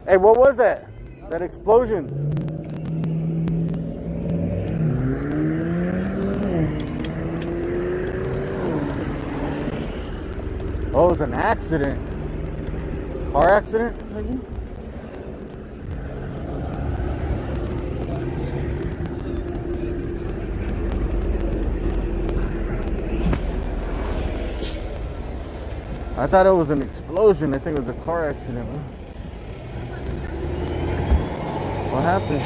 Hey, what was that? That explosion? Oh, it was an accident. Car accident, maybe? I thought it was an explosion. I think it was a car accident. What happened?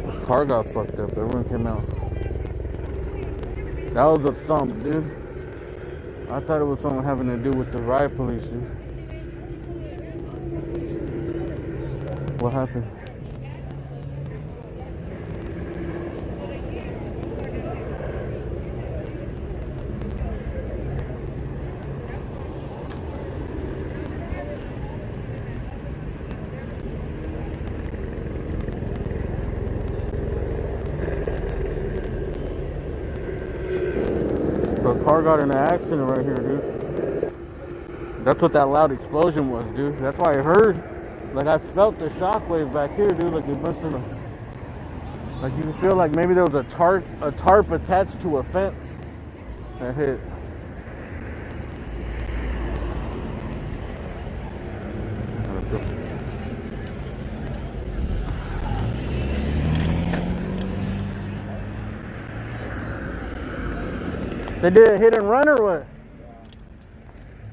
The car got fucked up. Everyone came out. That was a thump, dude. I thought it was something having to do with the riot police, dude. What happened? The car got in an accident right here, dude. That's what that loud explosion was, dude. That's why I heard. Like, I felt the shockwave back here, dude. Like, it must have. Like, you can feel like maybe there was a tarp attached to a fence that hit. They did a hit and run or what?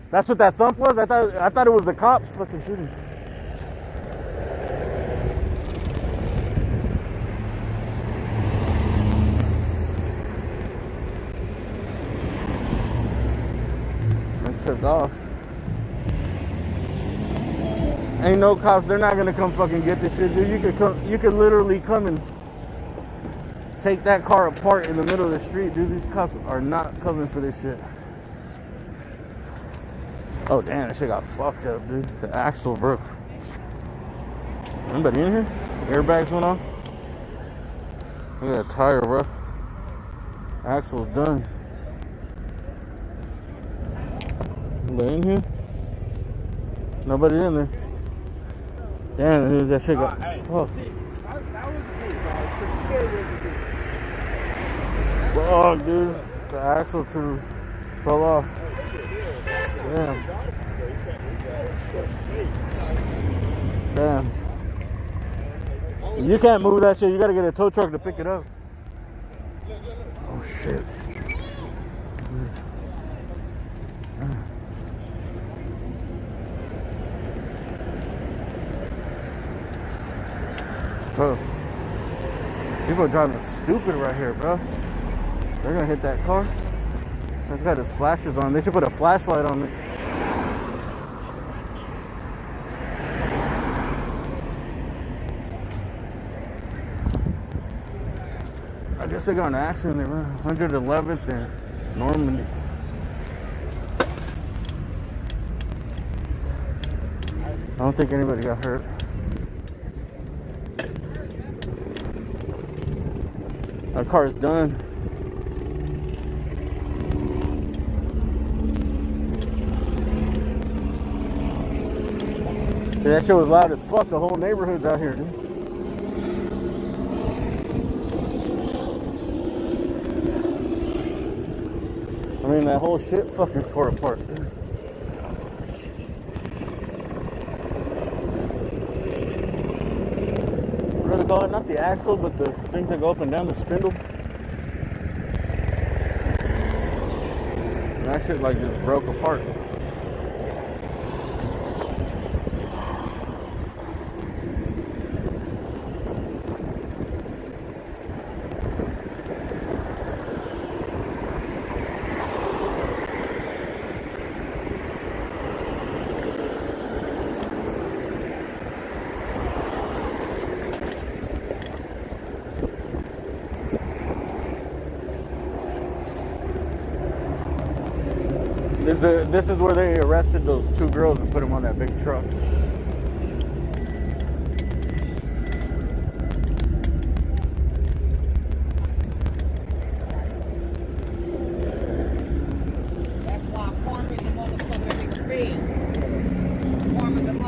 That's what that thump was? I thought it was the cops fucking shooting. They took off. Ain't no cops, they're not gonna come fucking get this shit, dude. You could literally come and take that car apart in the middle of the street, dude. These cops are not coming for this shit. Oh damn, that shit got fucked up, dude. The axle broke. Anybody in here? Airbags went off. Look at that tire, bro. Axle's done. Anybody in here? Nobody in there. Damn, dude, that shit got fucked. That was the dude, for sure was the dude. Fuck, dude. The axle too fell off. Damn. Damn. You can't move that shit. You gotta get a tow truck to pick it up. Oh shit. Bro, people are driving stupid right here, bro. They're gonna hit that car. That's got his flashes on. They should put a flashlight on it. I guess they got in an accident. They were 111th and Normandy. I don't think anybody got hurt. That car is done. Dude, that shit was loud as fuck. The whole neighborhood's out here, dude. I mean, that whole shit fucking tore apart, dude. What do they call it? Not the axle, but the things that go up and down, the spindle. And that shit like just broke apart. This is where they arrested those two girls and put them on that big truck.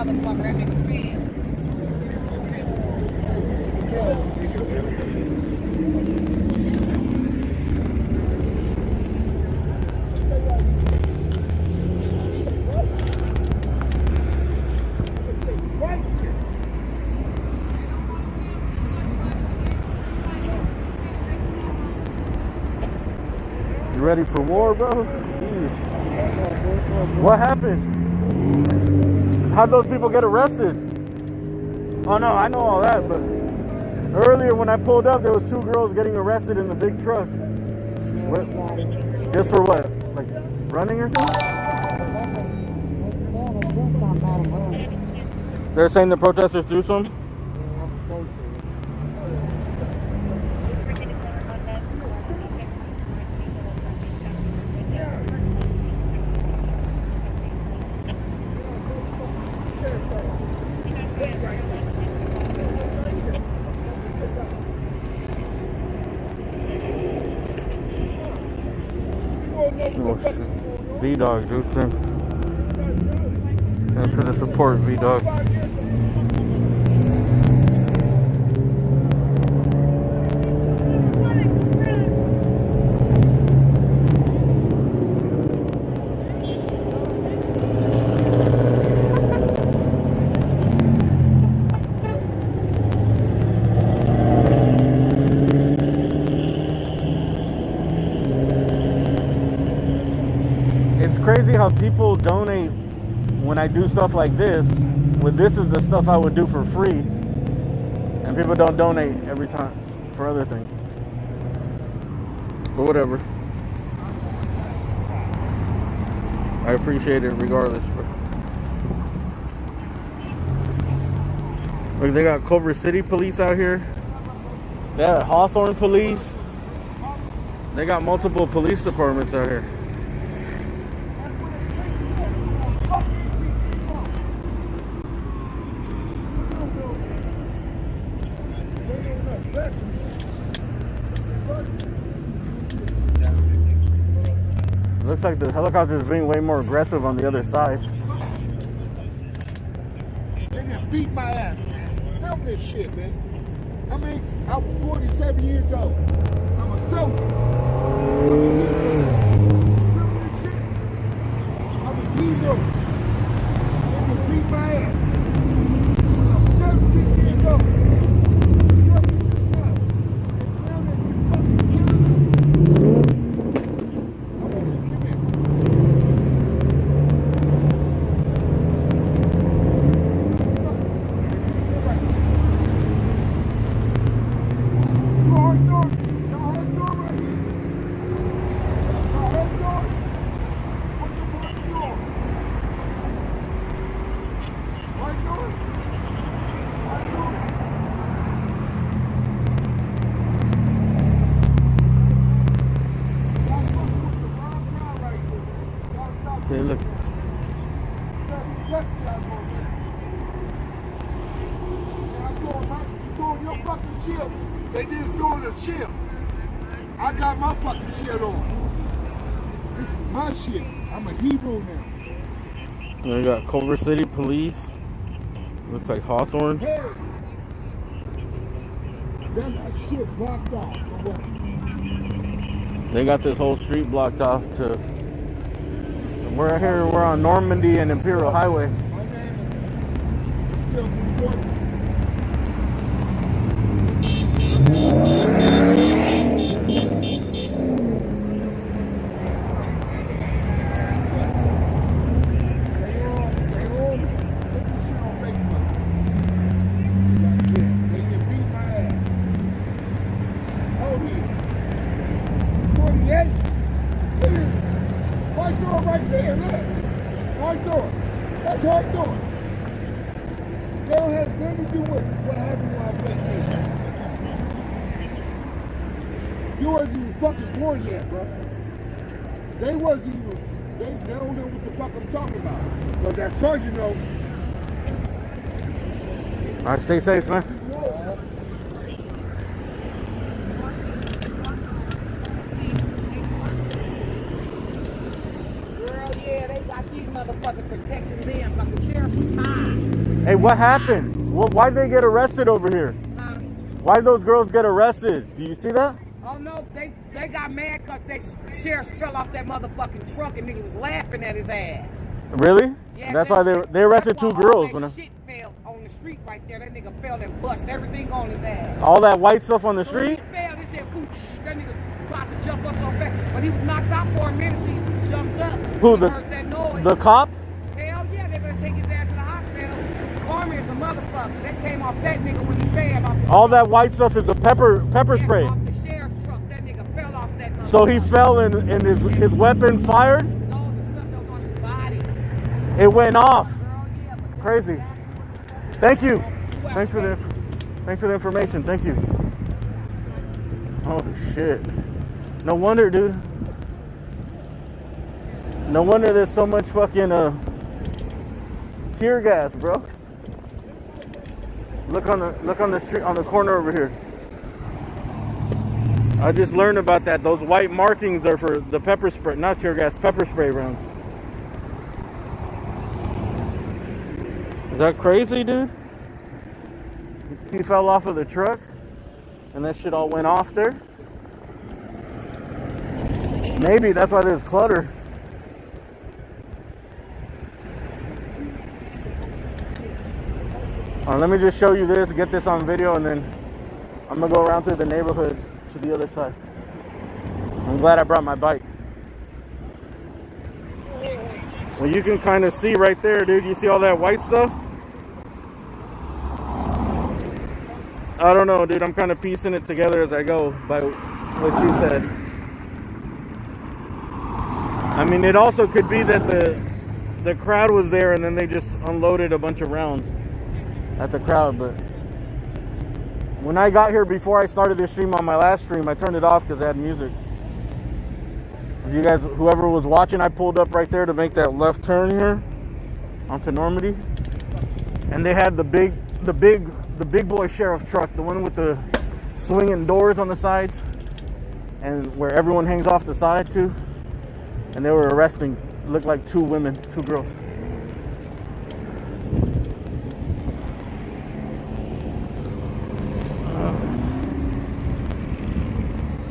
motherfucker, that nigga feel. You ready for war, bro? Jeez. What happened? How'd those people get arrested? Oh no, I know all that, but earlier when I pulled up, there was 2 girls getting arrested in the big truck. What? Just for what? Like running or something? They're saying the protesters threw some? Oh shit. V-Dog, dude. Thanks for the support, V-Dog. It's crazy how people donate when I do stuff like this. When this is the stuff I would do for free, and people don't donate every time for other things. But whatever. I appreciate it regardless. Look, they got Culver City police out here. They got Hawthorne police. They got multiple police departments out here. Looks like the helicopter is being way more aggressive on the other side. They just beat my ass, man. Film this shit, man. I'm 47 years old. I'm a soldier. Film this shit. I'm a hero. They just beat my ass. I'm 17 years old. Okay, look. They didn't throw the shield. I got my fucking shield on. This is my shit. I'm a hero now. And we got Culver City police. Looks like Hawthorne. Hey, that shit blocked off. They got this whole street blocked off to. We're here. We're on Normandy and Imperial Highway. My name is right there, look. Hard door. That's hard door. They don't have nothing to do with what happened when I played this. You wasn't even fucking born yet, bro. They wasn't even, they don't know what the fuck I'm talking about. But that sergeant knows. All right, stay safe, man. Girl, yeah, they got these motherfuckers protecting them, but the sheriff was fine. Hey, what happened? Why'd they get arrested over here? Why'd those girls get arrested? Do you see that? Oh no, they got mad because the sheriff fell off that motherfucking truck and nigga was laughing at his ass. Really? Yeah, that's why they arrested two girls. All that shit fell on the street right there. That nigga fell and bust everything on his ass. All that white stuff on the street? He fell, he said, pooch, that nigga tried to jump up so fast. But he was knocked out for a minute, he jumped up. Who, he heard that noise. The cop? Hell yeah, they better take his ass to the hospital. Army is a motherfucker. That came off that nigga when he fell off the All that white stuff is the pepper spray. off the sheriff's truck. That nigga fell off that motherfucker. So he fell and his weapon fired? All the stuff that was on his body. It went off. Girl, yeah, but Crazy. Thank you. Thanks for the information. Thank you. Oh shit. No wonder, dude. No wonder there's so much fucking tear gas, bro. Look on the street, on the corner over here. I just learned about that. Those white markings are for the pepper spray, not tear gas, pepper spray rounds. Is that crazy, dude? He fell off of the truck and that shit all went off there. Maybe that's why there's clutter. Let me just show you this, get this on video, and then I'm gonna go around through the neighborhood to the other side. I'm glad I brought my bike. Well, you can kind of see right there, dude. You see all that white stuff? I don't know, dude. I'm kind of piecing it together as I go by what she said. I mean, it also could be that the crowd was there and then they just unloaded a bunch of rounds at the crowd. But when I got here before I started this stream on my last stream, I turned it off because I had music. If you guys, whoever was watching, I pulled up right there to make that left turn here onto Normandy, and they had the big boy sheriff truck, the one with the swinging doors on the sides and where everyone hangs off the side too. And they were arresting, looked like two girls.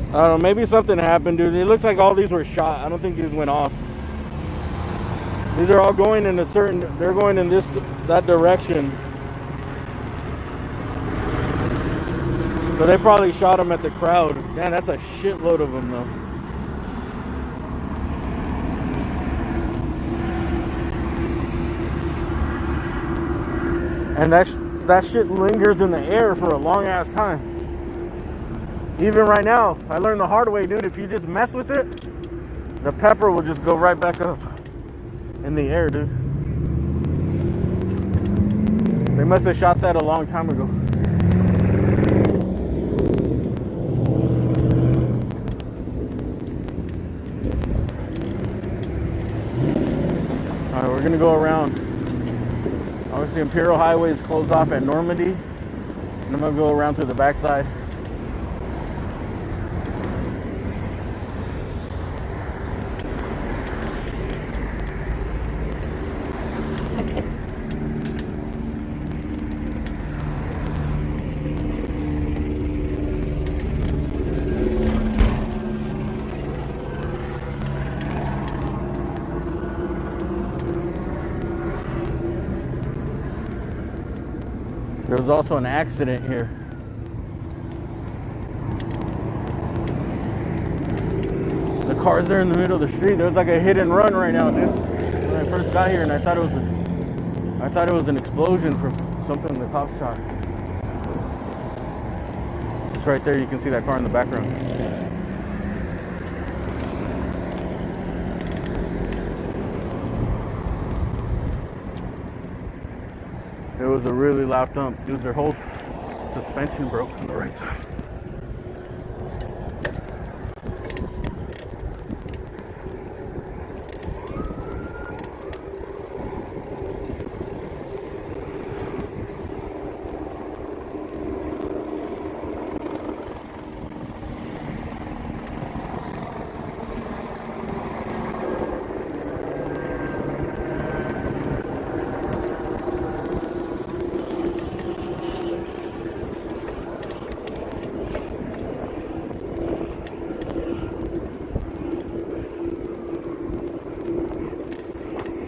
I don't know, maybe something happened, dude. It looks like all these were shot. I don't think these went off. These are all going in they're going in that direction. So they probably shot them at the crowd. Man, that's a shitload of them though. And that shit lingers in the air for a long ass time. Even right now, I learned the hard way, dude. If you just mess with it, the pepper will just go right back up in the air, dude. They must have shot that a long time ago. Alright, we're gonna go around. Obviously, Imperial Highway is closed off at Normandy, and I'm gonna go around to the backside. There was also an accident here. The car's there in the middle of the street. There was like a hit and run right now, dude. When I first got here, and I thought it was an explosion from something the cops shot. It's right there. You can see that car in the background. It was a really loud thump. Dude, their whole suspension broke on the right side.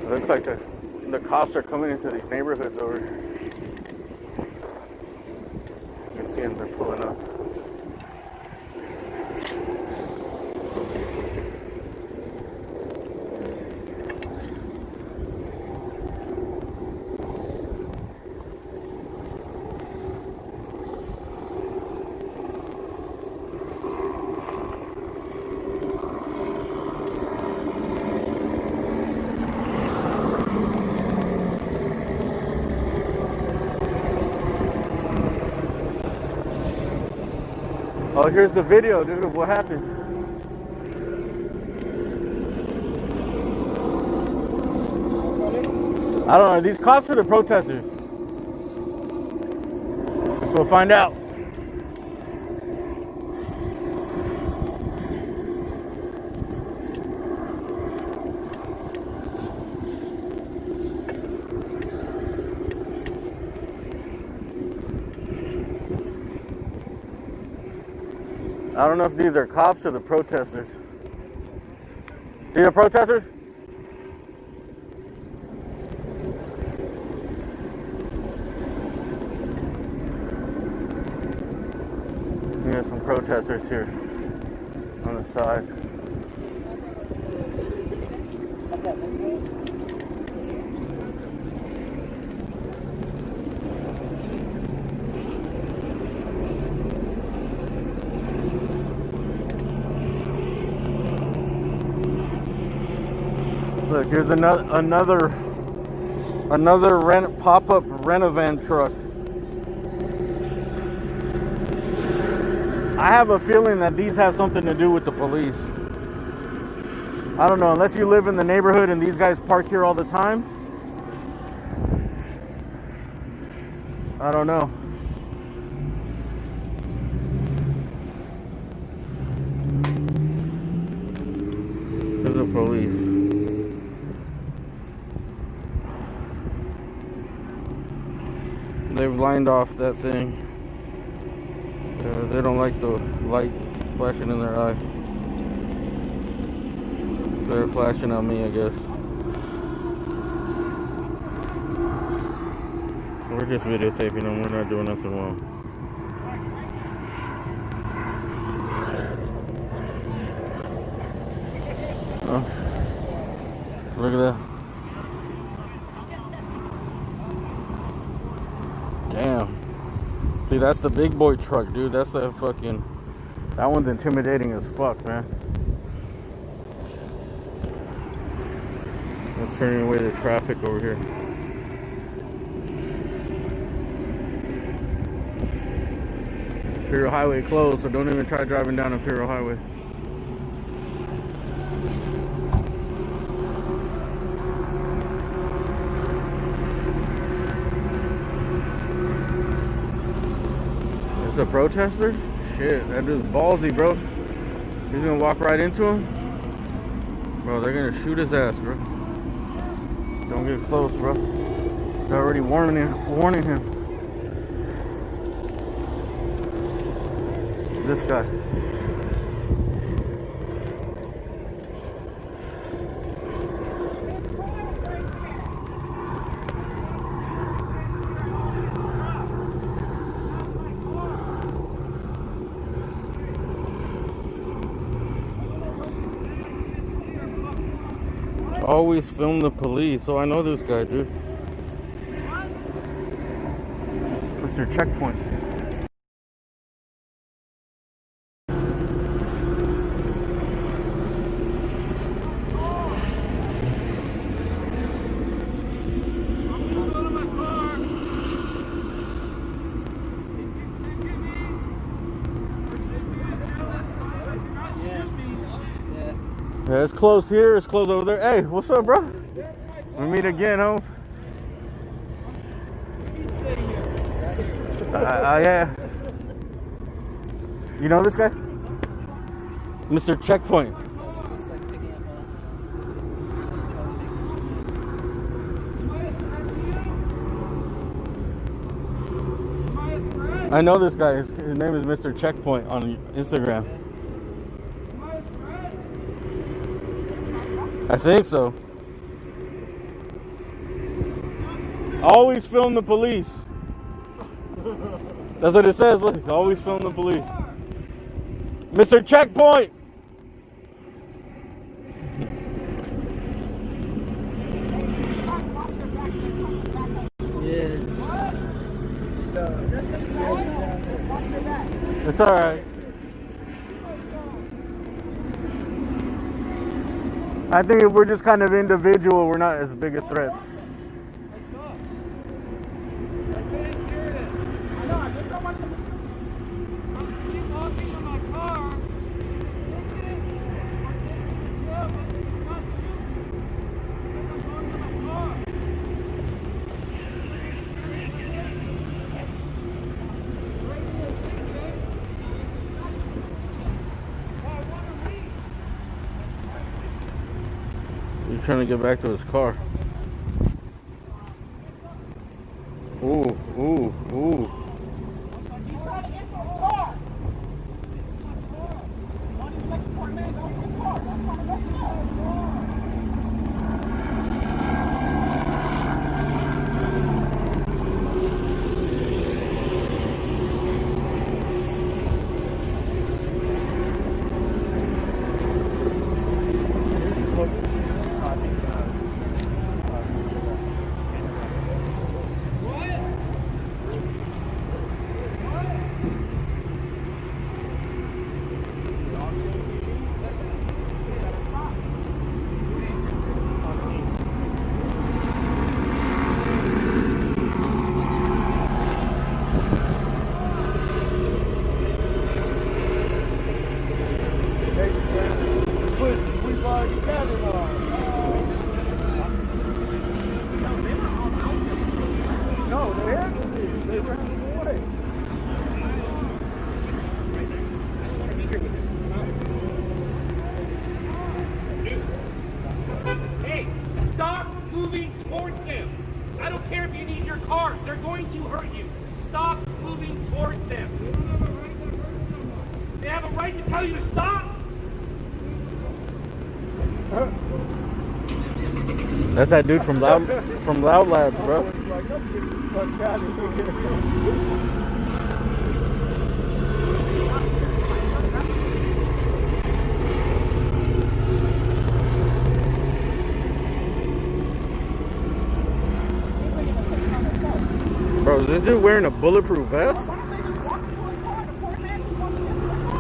It looks like the cops are coming into these neighborhoods over here. You can see them, they're pulling up. Oh, here's the video, dude, of what happened. I don't know, these cops are the protesters. So we'll find out. I don't know if these are cops or the protesters. These are protesters? There's some protesters here on the side. Look, here's another pop-up Renovan truck. I have a feeling that these have something to do with the police. I don't know, unless you live in the neighborhood and these guys park here all the time. I don't know. There's the police. They've lined off that thing. They don't like the light flashing in their eye. They're flashing on me, I guess. We're just videotaping them. We're not doing nothing wrong. Oh, look at that. Damn. See, that's the big boy truck, dude. That's the fucking... That one's intimidating as fuck, man. I'm turning away the traffic over here. Imperial Highway closed, so don't even try driving down Imperial Highway. A protester? Shit, that dude's ballsy, bro. He's gonna walk right into him. Bro, they're gonna shoot his ass, bro. Don't get close, bro. They're already warning him. This guy. Always film the police. Oh, I know this guy, dude. Mr. Checkpoint. Yeah, it's close here, it's close over there. Hey, what's up, bro? We meet again, home. Yeah. You know this guy? Mr. Checkpoint. I know this guy. His name is Mr. Checkpoint on Instagram. I think so. Always film the police. That's what it says. Look, always film the police. Mr. Checkpoint. Yeah. It's all right. I think if we're just kind of individual, we're not as big of threats. He's trying to get back to his car. Ooh, ooh, ooh. He's trying to get to his car. Don't even let the poor man go to his car. That's trying to mess him up. We've already got it all. No, they had to be. They ran away. Hey, stop moving towards them. I don't care if you need your car. They're going to hurt you. Stop moving towards them. They have a right to tell you to stop. That's that dude from Loud Labs, bro. Like, I'm getting the fuck out of here. Bro, is this dude wearing a bulletproof vest?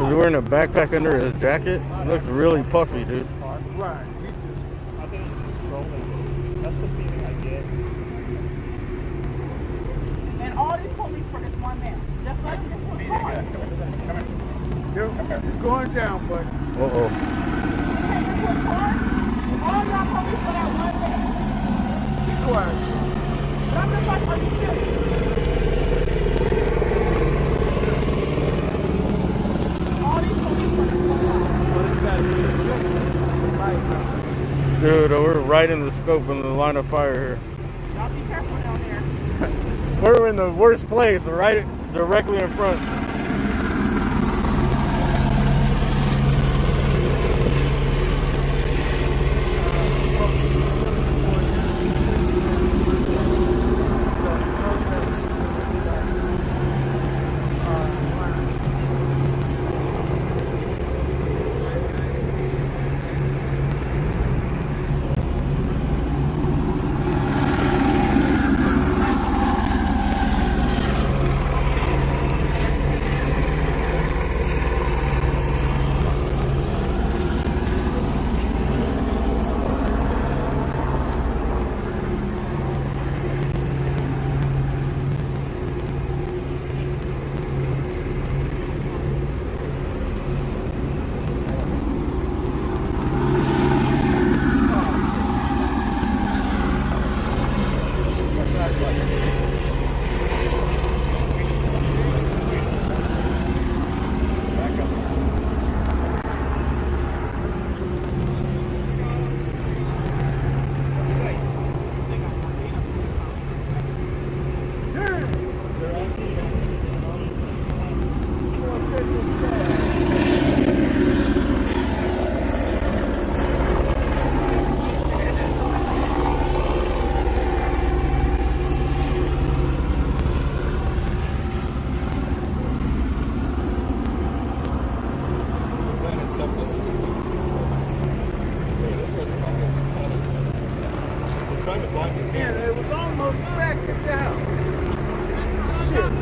Is he wearing a backpack under his jacket? It looks really puffy, dude. Right. He just. I think he's just rolling. That's the feeling I get. And all these police for this one man. Just like this was car. You're going down, but. Uh-oh. All y'all police for that one man. Be quiet. But I'm just like, are you serious? All these police for this one guy. Dude, we're right in the scope in the line of fire here. Y'all be careful down there. We're in the worst place, right directly in front. trying to block it. Yeah, it was almost backed it down. Shit.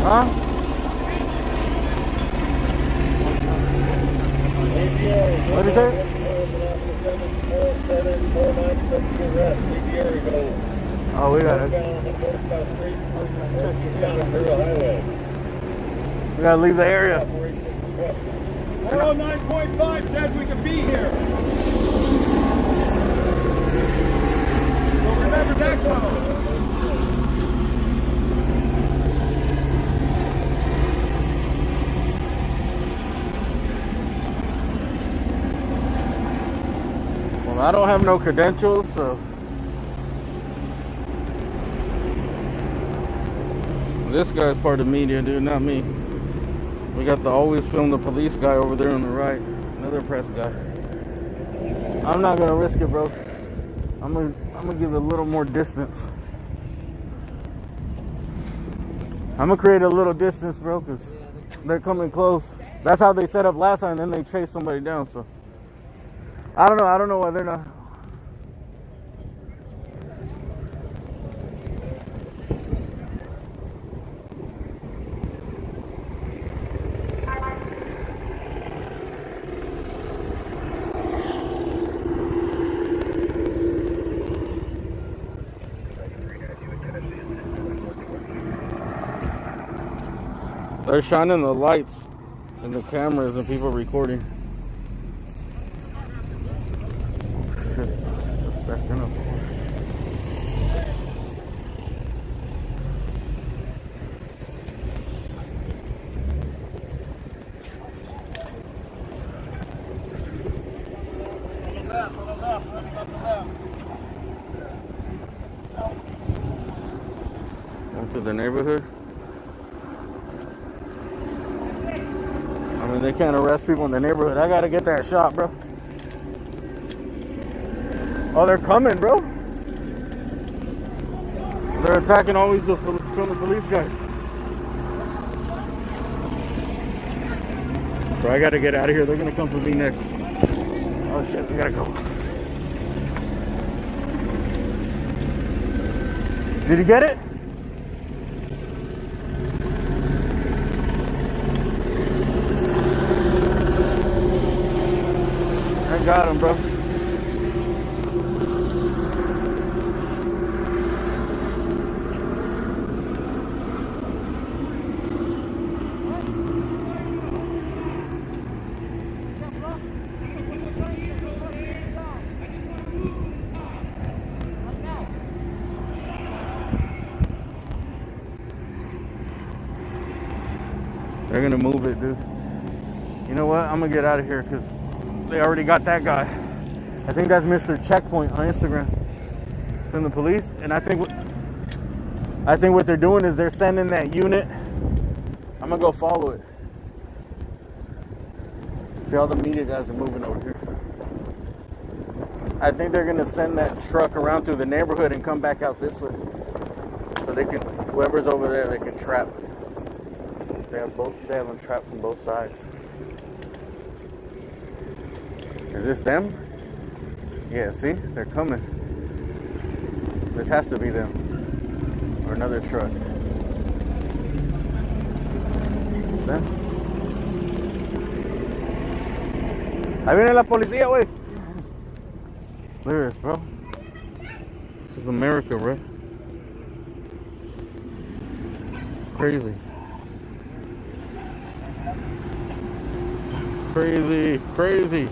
Huh? What is it? Oh, we got it. We gotta leave the area. 409.5 says we can be here. So remember that code. Well, I don't have no credentials, so this guy's part of media, dude, not me. We got the always film the police guy over there on the right, another press guy. I'm not gonna risk it, bro. I'm gonna give it a little more distance. I'm gonna create a little distance, bro, because they're coming close. That's how they set up last time, then they chased somebody down, so. I don't know why they're not. They're shining the lights and the cameras and people recording. Oh, shit. It's backing up. Going to the neighborhood. I mean, they can't arrest people in the neighborhood. I gotta get that shot, bro. Oh, they're coming, bro. They're attacking always from the police guy. Bro, I gotta get out of here. They're gonna come for me next. Oh shit, we gotta go. Did you get it? I got him, bro. They're gonna move it, dude. You know what? I'm gonna get out of here because they already got that guy. I think that's Mr. Checkpoint on Instagram from the police. And I think what they're doing is they're sending that unit. I'm gonna go follow it. See, all the media guys are moving over here. I think they're gonna send that truck around through the neighborhood and come back out this way. So they can, whoever's over there, they can trap. They have them trapped from both sides. Is this them? Yeah, see? They're coming. This has to be them. Or another truck. Is them? Ahí viene la policía, güey. Look at this, bro. This is America, bro. Crazy. Crazy, crazy.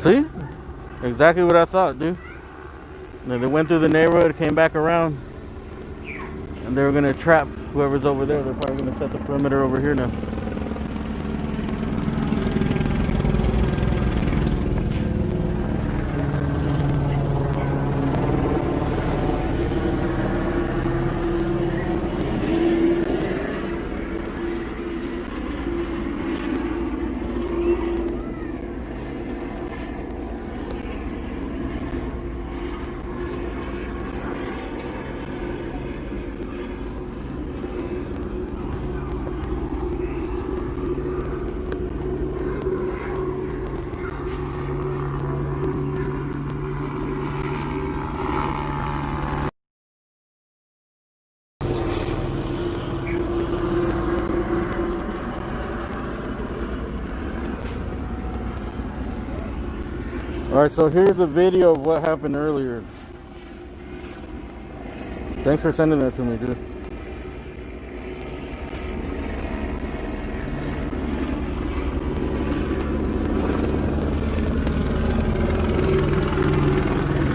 See? Exactly what I thought, dude. And then they went through the neighborhood, came back around, and they were gonna trap whoever's over there. They're probably gonna set the perimeter over here now. Alright, so here's a video of what happened earlier. Thanks for sending that to me, dude.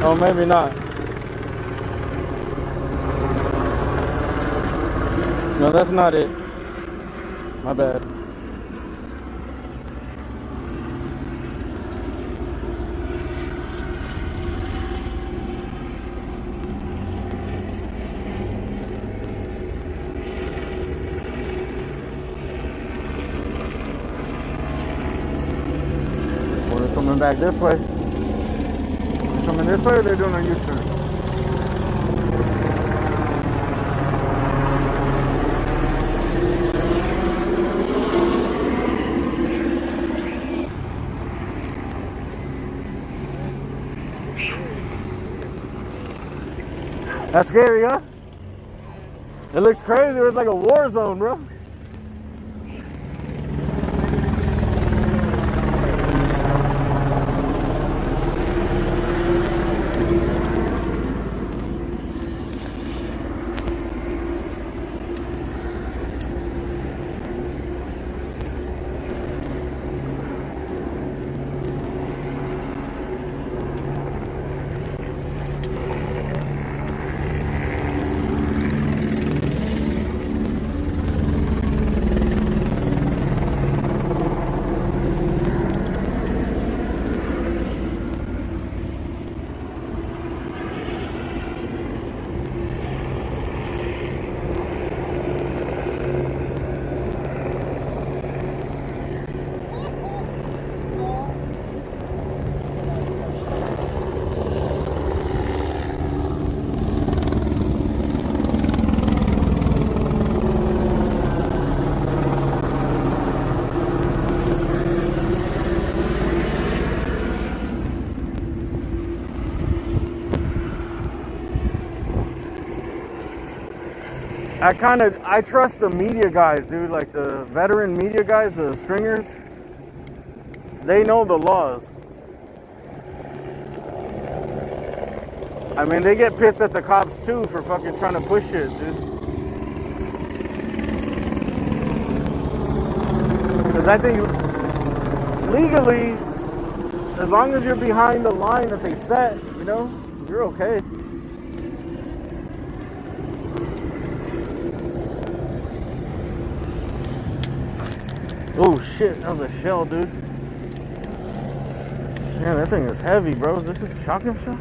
Oh, maybe not. No, that's not it. My bad. Well, they're coming back this way. They're coming this way or they're doing a U-turn? That's scary, huh? It looks crazy. It's like a war zone, bro. I trust the media guys, dude, like the veteran media guys, the stringers. They know the laws. I mean, they get pissed at the cops too for fucking trying to push shit, dude. Because I think legally, as long as you're behind the line that they set, you know, you're okay. Oh shit, that was a shell, dude. Man, that thing is heavy, bro. Is this a shotgun shell?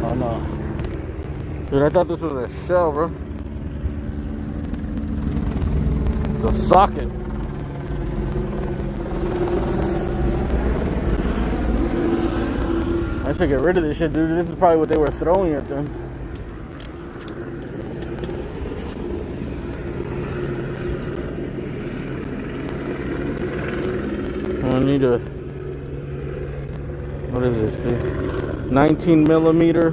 Oh no. Dude, I thought this was a shell, bro. The socket. I should get rid of this shit, dude. This is probably what they were throwing at them. I need a, what is this, dude? 19 millimeter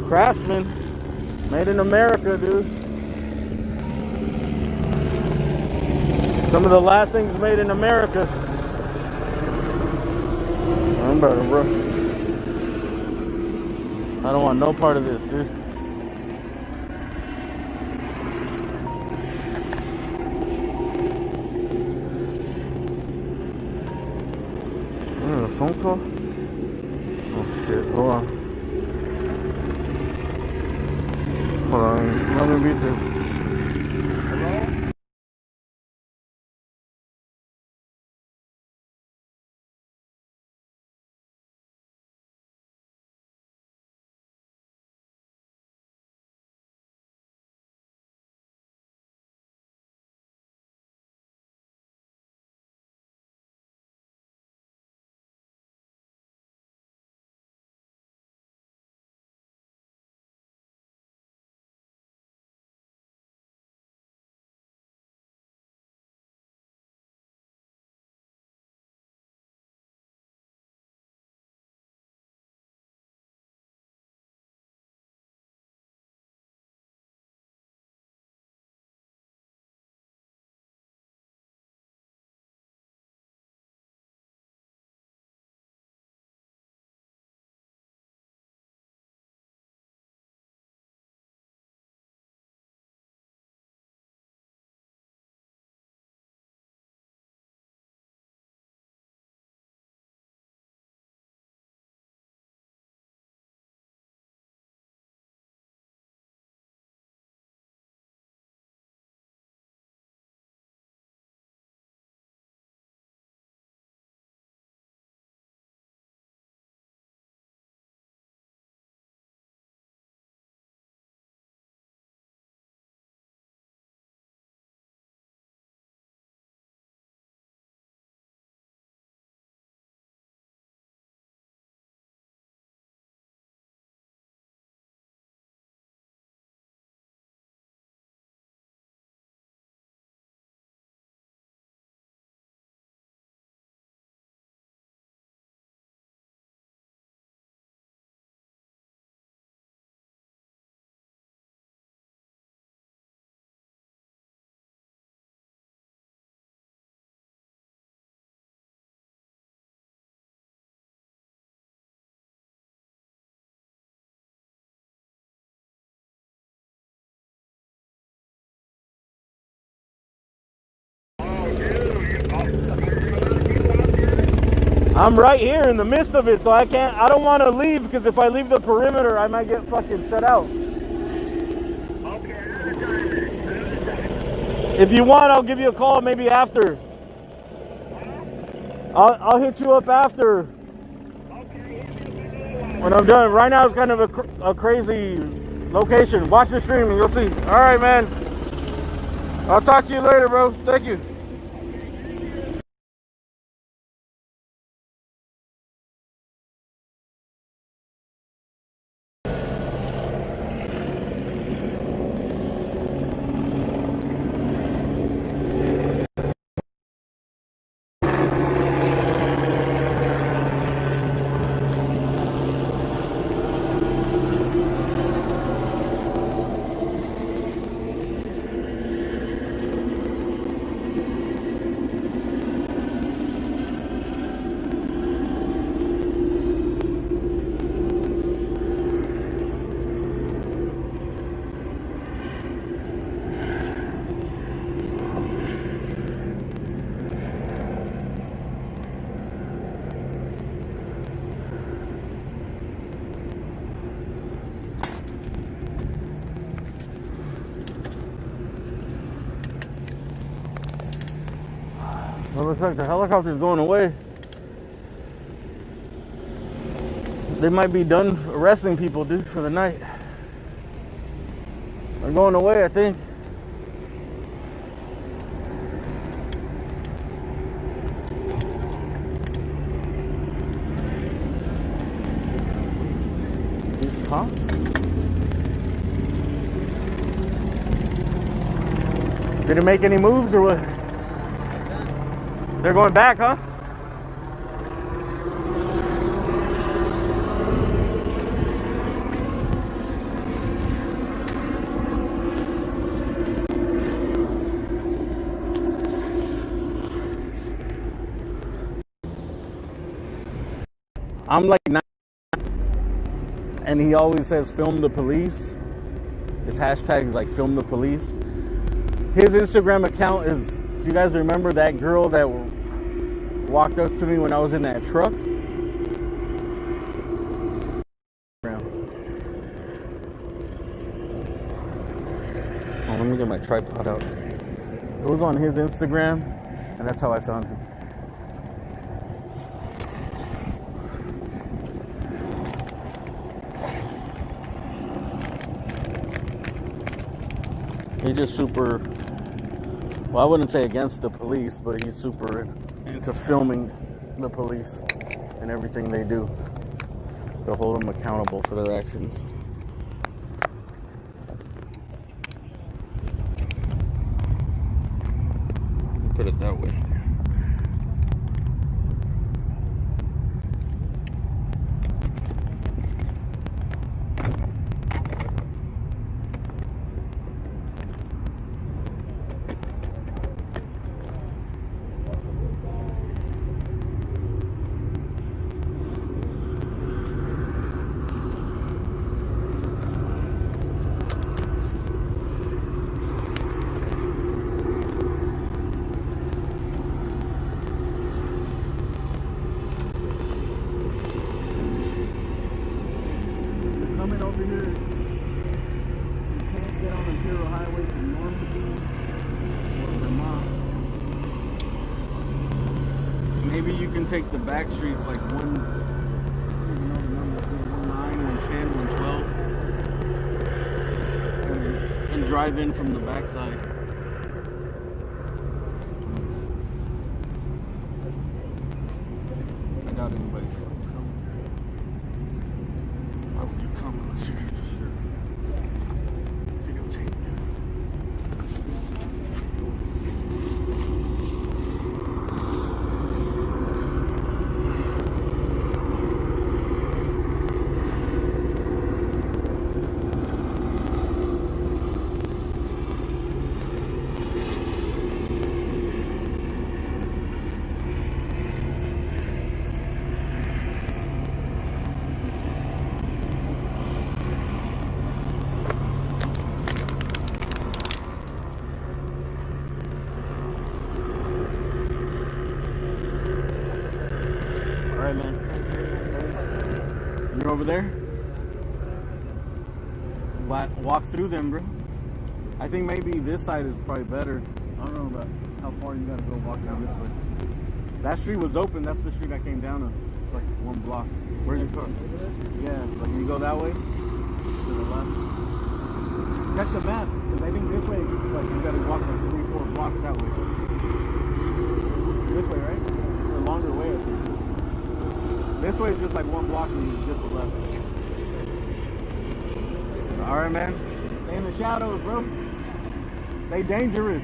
Craftsman, made in America, dude. Some of the last things made in America. I'm better, bro. I don't want no part of this, dude. A phone call? Oh shit, hold on. Hold on, let me beat this. I'm right here in the midst of it, so I don't want to leave, because if I leave the perimeter, I might get fucking shut out. If you want, I'll give you a call maybe after. I'll hit you up after. When I'm done. Right now it's kind of a crazy location. Watch the stream and you'll see. All right, man. I'll talk to you later, bro. Thank you. Well, looks like the helicopter's going away. They might be done arresting people, dude, for the night. They're going away, I think. These cops? Didn't make any moves or what? They're going back, huh? I'm like 9, and he always says film the police. His hashtag is like film the police. His Instagram account is, if you guys remember that girl that walked up to me when I was in that truck. Oh, let me get my tripod out. It was on his Instagram, and that's how I found him. He's just super, well, I wouldn't say against the police, but he's super into filming the police and everything they do to hold them accountable for their actions. Put it that way. Over here, you can't get on the Imperial Highway from Normandy or Vermont. Maybe you can take the back streets like 1, 9 or 10, 12, and drive in from the backside. I doubt anybody's over there. Walk through them, bro. I think maybe this side is probably better. I don't know about how far you gotta go walk down this way. That street was open. That's the street I came down on. It's like one block. Where's your car? Yeah, like you go that way to the left. Check the map, because I think this way, like you gotta walk like 3-4 blocks that way. This way, right? It's a longer way, I think. This way is just like one block and you get the left. All right, man. Stay in the shadows, bro. Stay dangerous.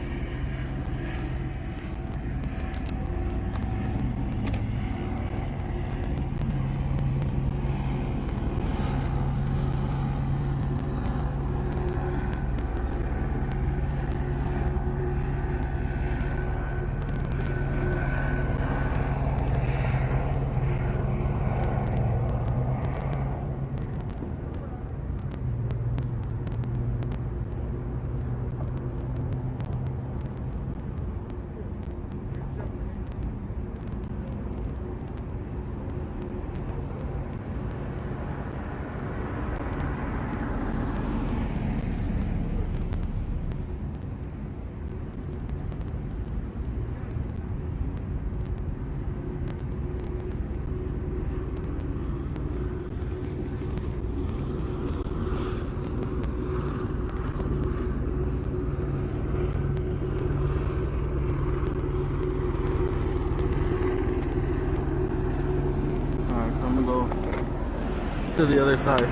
To the other side.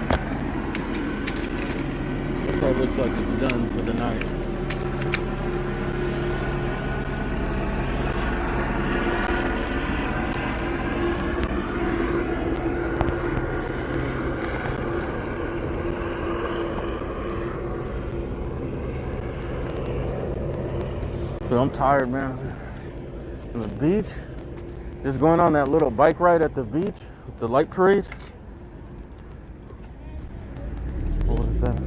That side looks like it's done for the night. But I'm tired, man. On the beach, just going on that little bike ride at the beach with the light parade. What is that?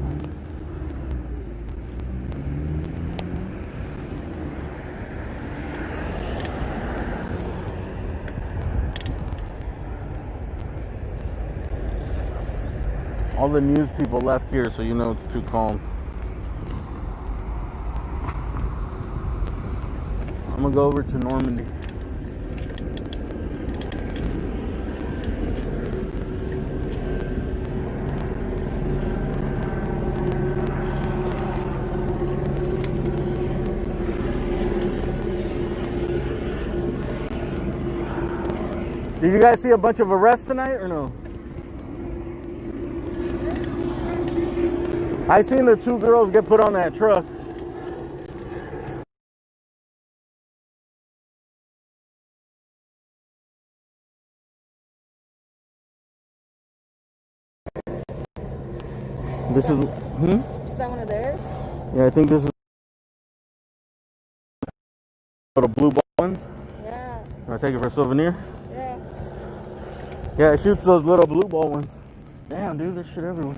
All the news people left here, so you know it's too calm. I'm gonna go over to Normandy. Did you guys see a bunch of arrests tonight or no? I seen the 2 girls get put on that truck. This is, Is that one of theirs? Yeah, I think this is little blue ball ones. Yeah. I'll take it for a souvenir. Yeah. Yeah, it shoots those little blue ball ones. Damn, dude, there's shit everywhere.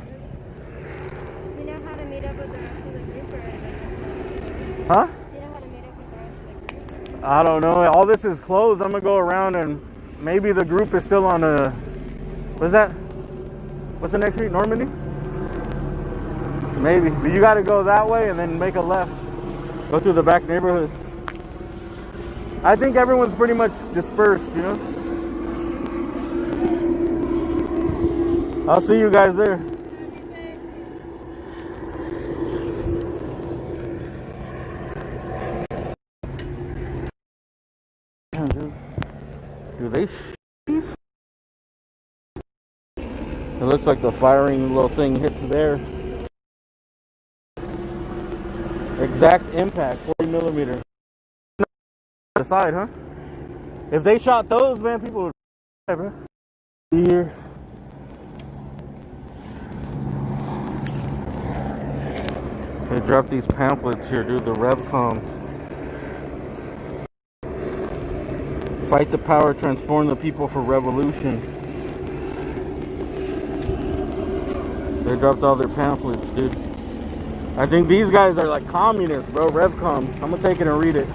You know how to meet up with the rest of the group, or Huh? you know how to meet up with the rest of the group? I don't know. All this is closed. I'm gonna go around and maybe the group is still on a. What's that? What's the next street? Normandy? Maybe. But you gotta go that way and then make a left. Go through the back neighborhood. I think everyone's pretty much dispersed, you know? I'll see you guys there. Damn, dude. Do they shoot? It looks like the firing little thing hits there. Exact impact, 40 millimeter. The side, huh? If they shot those, man, people would die, bro. Here. They dropped these pamphlets here, dude, the RevComs. Fight the power, transform the people for revolution. They dropped all their pamphlets, dude. I think these guys are like communists, bro, RevComs. I'm gonna take it and read it.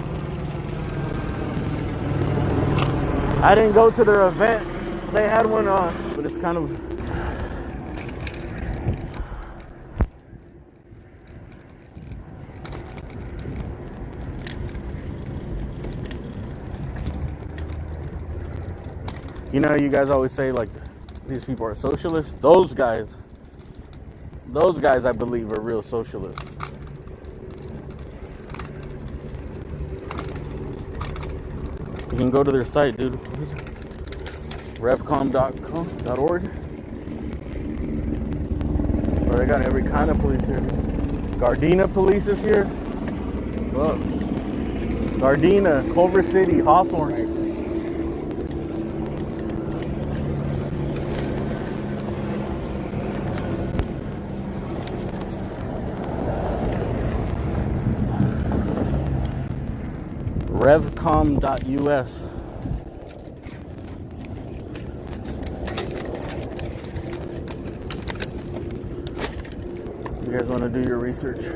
I didn't go to their event. They had one on, but it's kind of You know, you guys always say like these people are socialists. Those guys, I believe, are real socialists. You can go to their site, dude. Revcom.org. Well, they got every kind of police here. Gardena police is here. Look. Gardena, Culver City, Hawthorne. Revcom.us. You guys want to do your research?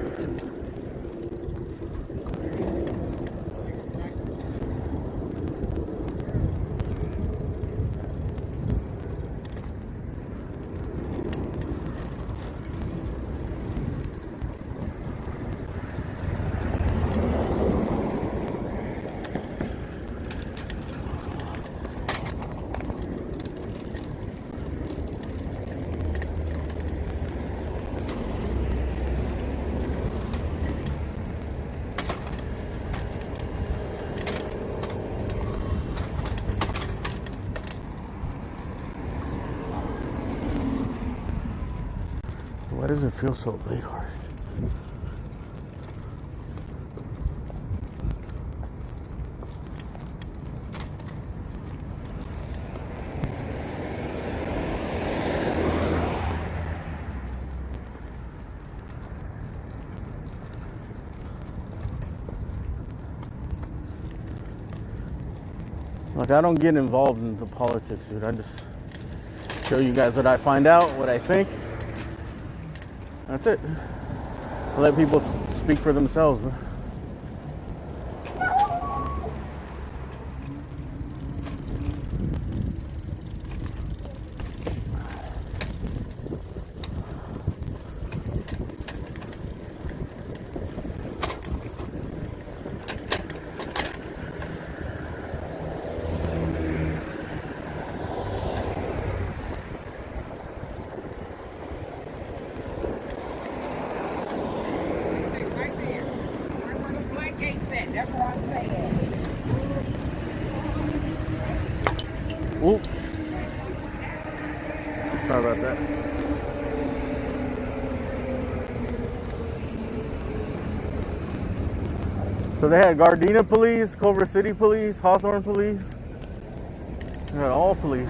Why does it feel so late already? Look, I don't get involved in the politics, dude. I just show you guys what I find out, what I think. That's it. I let people speak for themselves, man. Right there. Right where the black gate's at. That's what I'm saying. Ooh. Sorry about that. So they had Gardena police, Culver City police, Hawthorne police. They had all police.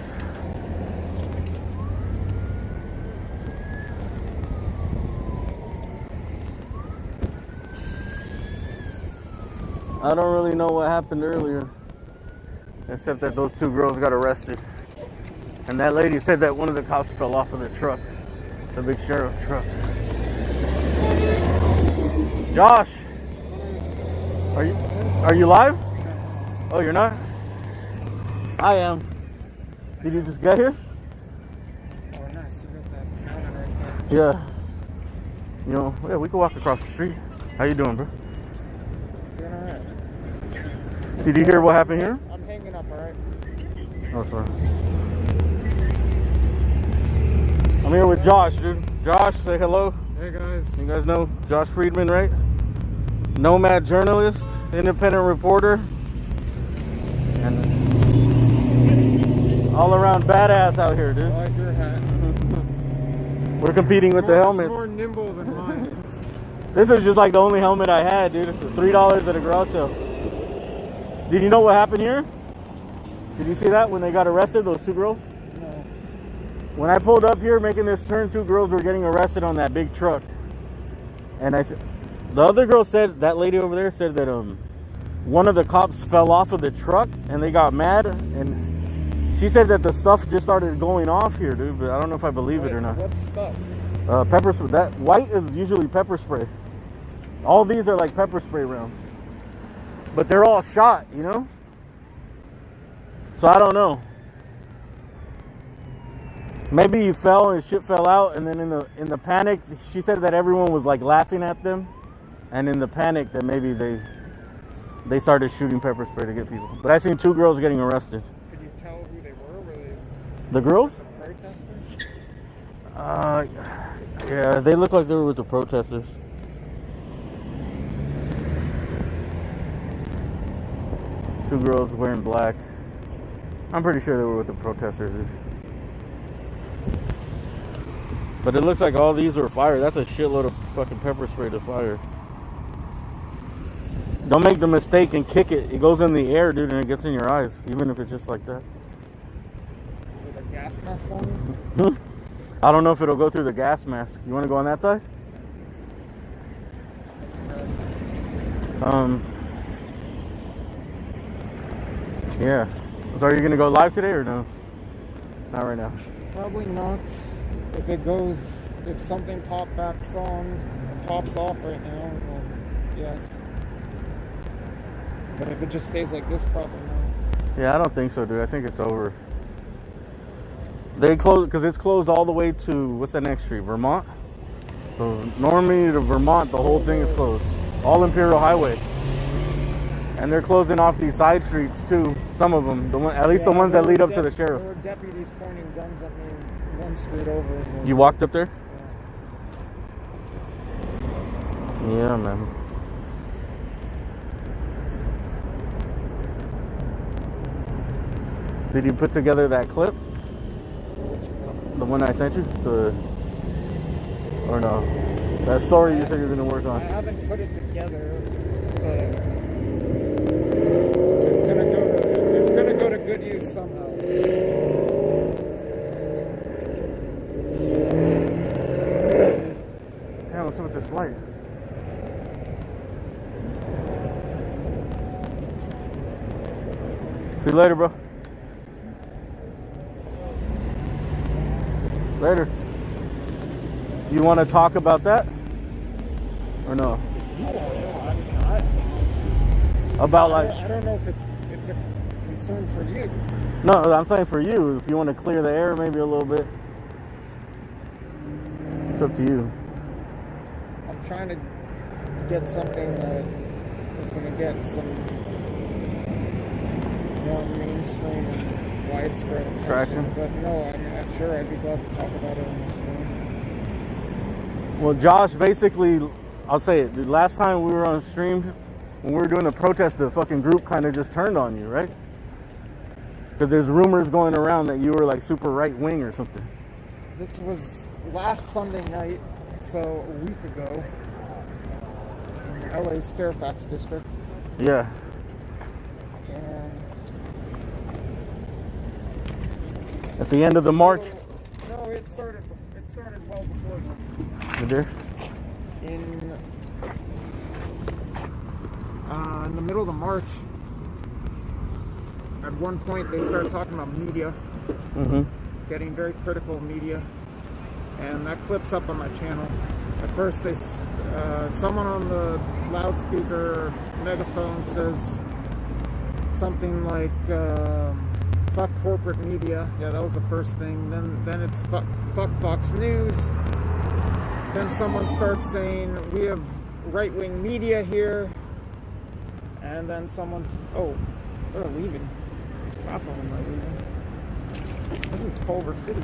I don't really know what happened earlier, except that those two girls got arrested. And that lady said that one of the cops fell off of the truck, the big sheriff truck. Josh, are you live? Oh, you're not? I am. Did you just get here? Oh, nice. You got that counter right there. Yeah. You know, yeah, we can walk across the street. How you doing, bro? Doing alright. Did you hear what happened here? I'm hanging up, alright? Oh, sorry. I'm here with Josh, dude. Josh, say hello. Hey, guys. You guys know Josh Friedman, right? Nomad journalist, independent reporter, and all around badass out here, dude. I like your hat. We're competing with the helmets. It's more nimble than mine. This is just like the only helmet I had, dude. It's $3 at a garage sale. Did you know what happened here? Did you see that when they got arrested, those two girls? No. When I pulled up here making this turn, two girls were getting arrested on that big truck. And the other girl said, that lady over there said that one of the cops fell off of the truck and they got mad. And she said that the stuff just started going off here, dude. But I don't know if I believe it or not. What stuff? Pepper spray. That white is usually pepper spray. All these are like pepper spray rounds. But they're all shot, you know? So I don't know. Maybe you fell and shit fell out, and then in the panic, she said that everyone was like laughing at them, and in the panic that maybe they started shooting pepper spray to get people. But I seen two girls getting arrested. Could you tell who they were? Were they The girls? Protesters? Yeah, they look like they were with the protesters. Two girls wearing black. I'm pretty sure they were with the protesters. But it looks like all these are fire. That's a shitload of fucking pepper spray to fire. Don't make the mistake and kick it. It goes in the air, dude, and it gets in your eyes, even if it's just like that. With a gas mask on? I don't know if it'll go through the gas mask. You want to go on that side? Yeah. So are you gonna go live today or no? Not right now. Probably not. If something pops off right now, then yes. But if it just stays like this, probably not. Yeah, I don't think so, dude. I think it's over. They close because it's closed all the way to what's the next street? Vermont. So normally to Vermont, the whole thing is closed. All Imperial Highway. And they're closing off these side streets too. Some of them, at least the ones that lead up to the sheriff. There were deputies pointing guns at me one street over. You walked up there? Yeah, man. Did you put together that clip? The one I sent you? Or no? That story you said you were going to work on. I haven't put it together, but it's gonna go to good use somehow. Damn, what's up with this light? See you later, bro. Later. You want to talk about that? Or no? About like... I don't know if it's a concern for you. No, I'm saying for you. If you want to clear the air maybe a little bit. It's up to you. I'm trying to get something that is going to get some more mainstream and widespread attention. Traction. But no, I mean, I'm sure I'd be glad to talk about it on this one. Well, Josh, basically, I'll say it. The last time we were on stream, when we were doing the protest, the fucking group kind of just turned on you, right? Because there's rumors going around that you were like super right wing or something. This was last Sunday night, so a week ago, in LA's Fairfax district. Yeah. And At the end of the march. no, it started well before that. You did? In the middle of the march, at one point they started talking about media, getting very critical of media, and that clip's up on my channel. At first, someone on the loudspeaker megaphone says something like "fuck corporate media." Yeah, that was the first thing. Then it's fuck Fox News. Then someone starts saying we have right-wing media here. And then someone's, they're leaving. Half of them are leaving. This is Culver City.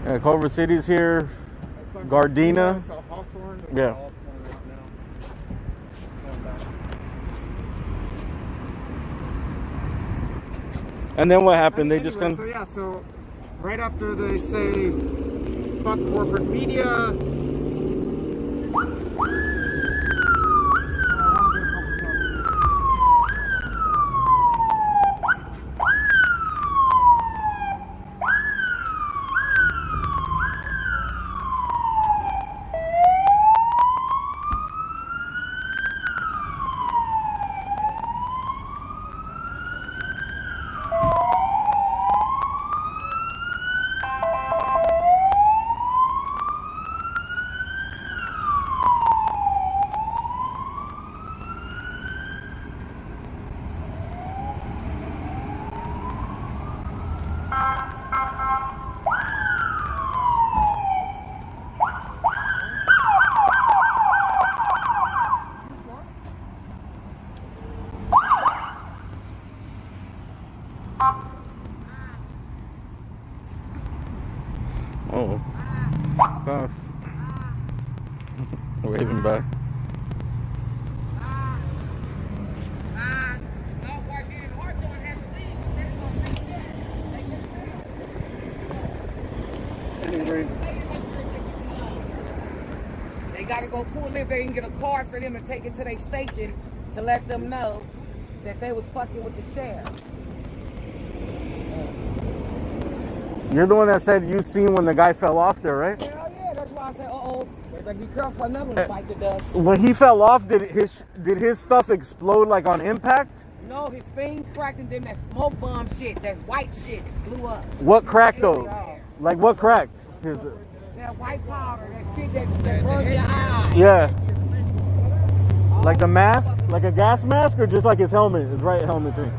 Yeah, Culver City's here. Gardena. Yeah. And then what happened? They just come. So right after they say fuck corporate media. Oh. Stop. Waving back. They gotta go pull them if they can get a card for them and take it to their station to let them know that they was fucking with the sheriff. You're the one that said you seen when the guy fell off there, right? Hell yeah, that's why I said, uh-oh, they better be careful for another one bite the dust. When he fell off, did his stuff explode like on impact? No, his thing cracked and then that smoke bomb shit, that white shit blew up. What cracked though? Like what cracked? His That white powder, that shit that burned your eye. yeah. Like the mask, like a gas mask, or just like his helmet, his right helmet thing.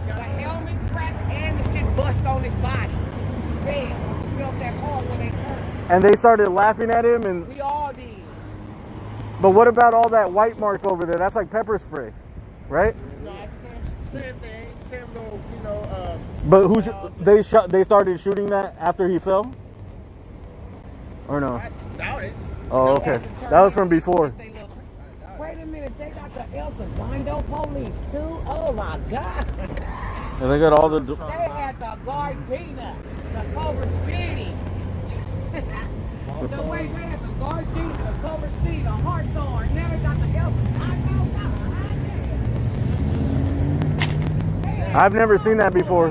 The helmet cracked and the shit bust on his body. Bam, he felt that hard when they turned. And they started laughing at him, and We all did. but what about all that white mark over there? That's like pepper spray, right? No, same thing. Same little, you know. But they started shooting that after he fell, or no? I doubt it. Oh, okay. That was from before. Wait a minute, they got the El Segundo police too? Oh my God. And they got all the. They had the Gardena, the Culver City. So wait, they had the Gardena, the Culver City, the Hawthorne. Now they got the El Segundo. I've never seen that before.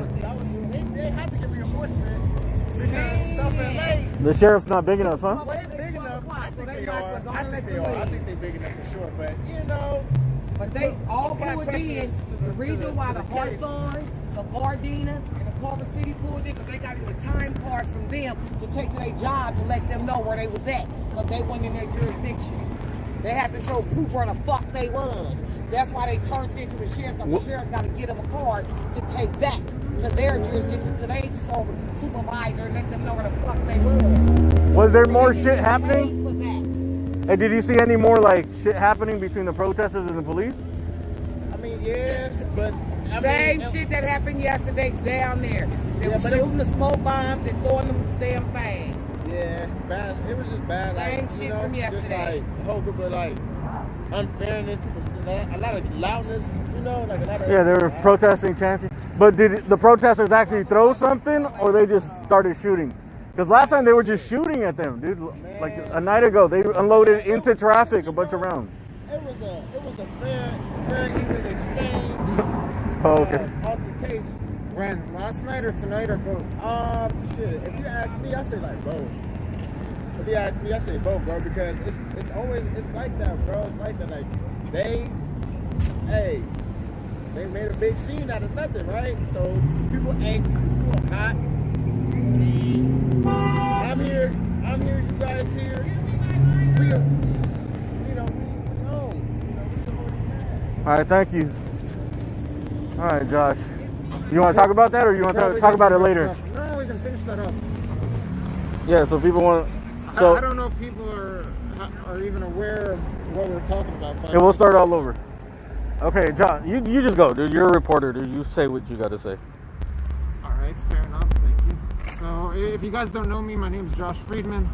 They had to get reinforcement because South LA. The sheriff's not big enough, huh? Well, they big enough. I think they are. I think they are. I think they're big enough for sure. But you know, But they all pulled in. The reason why the Hawthorne, the Gardena, and the Culver City pulled in, because they got the time cards from them to take to their job to let them know where they was at, because they wasn't in their jurisdiction. They had to show proof where the fuck they was. That's why they turned into the sheriff. The sheriff got to get them a card to take back to their jurisdiction, to their supervisor, and let them know where the fuck they was. Was there more shit Paid happening? for that. And did you see any more like shit happening between the protesters and the police? I mean, yeah, but I Same mean, shit that happened yesterday down there. They Yeah, were but shooting the smoke bombs and throwing them damn things. Yeah, bad. It was just bad. Same Like, shit you know, from yesterday. Just like whole group of like unfairness, a lot of loudness. You know, like a lot of. Yeah, they were protesting, chanting. But did the protesters actually throw something, or they just started shooting? Because last time they were just shooting at them, dude. Like a night ago, they unloaded into traffic a bunch of rounds. It was a fair even exchange. Oh, okay. Altercation. When? Last night or tonight or both? Shit. If you ask me, I say like both. If you ask me, I say both, bro, because it's always like that, bro. It's like that. Like they made a big scene out of nothing, right? So people angry, people hot. I'm here, you guys here. We are, we All right, thank you. All right, Josh. You want to talk about that, or you want to talk about it later? No, we can finish that up. Yeah. So people want. I So don't know if people are even aware of what we're talking about. yeah, we'll start all over. Okay, John, you just go, dude. You're a reporter, dude. You say what you got to say. All right, fair enough. Thank you. So, if you guys don't know me, my name is Josh Friedman.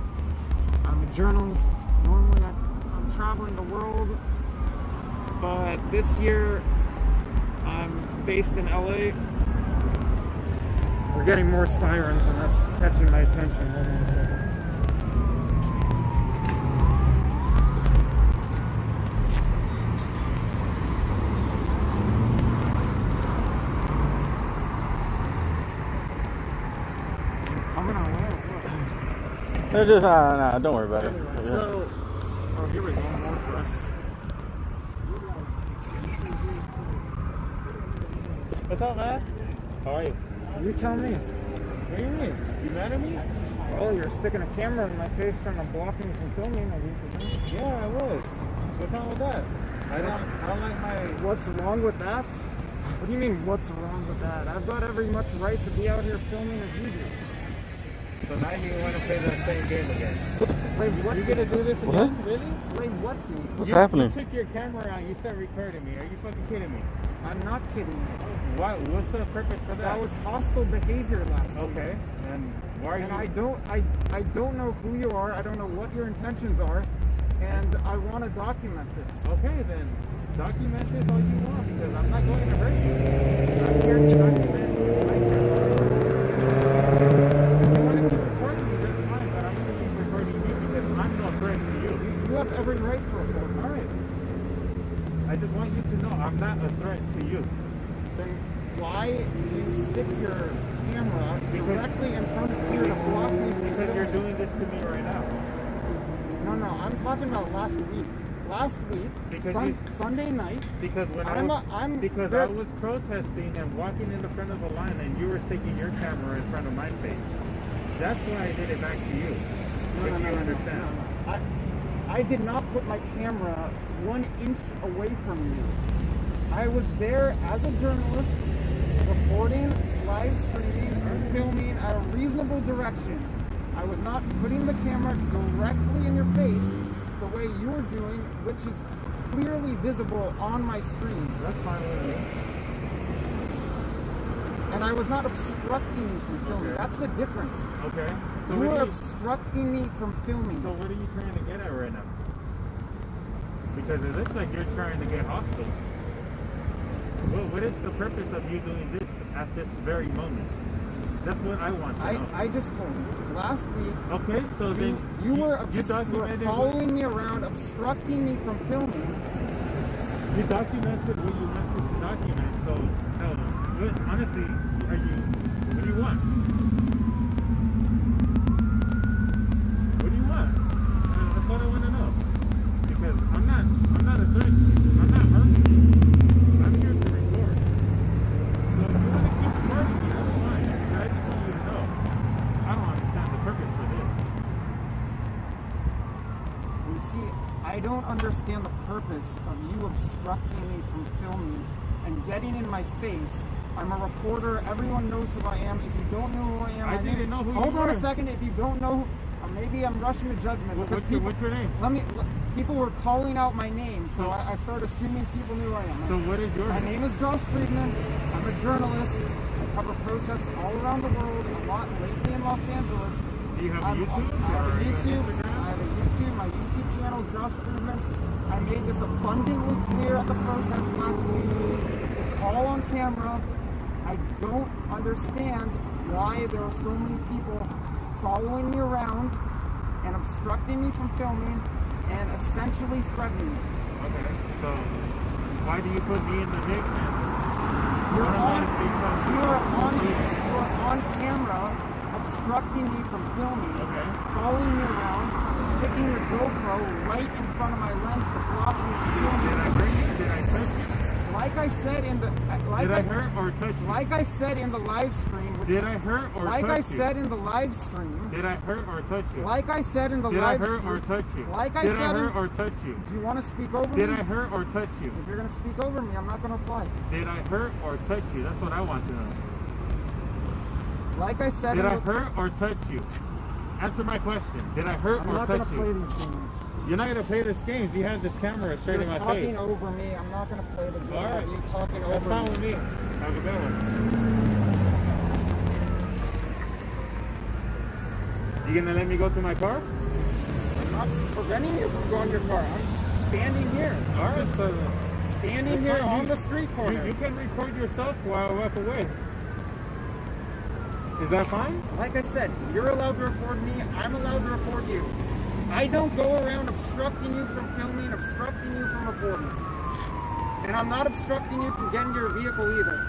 I'm a journalist. Normally, I'm traveling the world, but this year I'm based in LA. We're getting more sirens, and that's catching my attention. Hold on a second. Coming on, what? They're just nah, don't worry about it. So, oh, here we go. More for us. What's up, man? How are you? You tell me. What do you mean? You mad at me? Oh, you're sticking a camera in my face trying to block me from filming. Yeah, I was. What's wrong with that? I don't like my. What's wrong with that? What do you mean, what's wrong with that? I've got every much right to be out here filming as you do. So now you want to play the same game again? Wait, what? You gonna do this again? What? Really? Wait, what? Dude? What's happening? You took your camera out. You started recording me. Are you fucking kidding me? I'm not kidding. Why? What's the purpose for that? That was hostile behavior last week. Okay. And Why are And you? I don't know who you are. I don't know what your intentions are, and I want to document this. Okay, then document this all you want because I'm not going to hurt you. I'm here to document my camera. If you want to keep recording me, that's fine, but I'm going to keep recording you because I'm no threat to you. You have every right to report. All right. I just want you to know I'm not a threat to you. Then why do you stick your camera directly in front of here to block me? Because you're doing this to me right now. No, I'm talking about last week. Last week, Because Sunday night. Because when I was protesting and walking in the front of the line and you were sticking your camera in front of my face. That's why I did it back to you. No, If you understand. I did not put my camera 1 inch away from you. I was there as a journalist, reporting, live streaming, or filming at a reasonable direction. I was not putting the camera directly in your face the way you're doing, which is clearly visible on my screen. That's fine with me. And I was not obstructing you from filming. Okay. That's the difference. Okay. So You what are are you, obstructing me from filming. so what are you trying to get at right now? Because it looks like you're trying to get hostile. Well, what is the purpose of you doing this at this very moment? That's what I want to know. I just told you. Last week, Okay, so then you were documented following me around, obstructing me from filming. You documented what you wanted to document. So what, honestly, what do you want? What do you want? That's what I want to know. Because I'm not a threat to you. I'm not hurting you. I'm here to record. So if you want to keep recording me, that's fine. But I just want you to know. I don't understand the purpose for this. You see, I don't understand the purpose of you obstructing me from filming and getting in my face. I'm a reporter. Everyone knows who I am. If you don't know who I am, I didn't know who you Hold on were. a second. If you don't know, maybe I'm rushing to judgment. because What's your name? People were calling out my name, so I started assuming people knew who I am. So what is your My name? name is Josh Friedman. I'm a journalist. I cover protests all around the world, a lot lately in Los Angeles. Do you have a YouTube? I have a or YouTube. Instagram? I have a YouTube. My YouTube channel is Josh Friedman. I made this abundantly clear at the protest last week. It's all on camera. I don't understand why there are so many people following me around and obstructing me from filming and essentially threatening me. Okay, so why do you put me in the mix? You're on camera obstructing me from filming, Okay. following me around, sticking your GoPro right in front of my lens to block me from filming. Did I hurt you? Did I touch you? Like I said in the Did I hurt or touch you? like I said in the live stream, Did I hurt or like touch I you? said in the live stream, Did I hurt or touch you? like I said in the Did I live hurt stream, or touch you? like I Did said I in- hurt or touch you? do you want to speak over Did me? I hurt or touch you? If you're going to speak over me, I'm not going to reply. Did I hurt or touch you? That's what I want to know. Like I said Did in I the, hurt or touch you? Answer my question. Did I hurt I'm or not going to touch play you? these games. You're not gonna play this game. You have this camera straight You're in my talking face. over me. I'm not going to play the game All right. of you talking That's over fine me. with me. Have a good one. You gonna let me go to my car? I'm not preventing you from going to your car. I'm standing here. All right. So Standing that's here fine. on the street corner. You can record yourself while I walk away. Is that fine? Like I said, you're allowed to record me. I'm allowed to record you. I don't go around obstructing you from filming, obstructing you from recording. And I'm not obstructing you from getting to your vehicle either.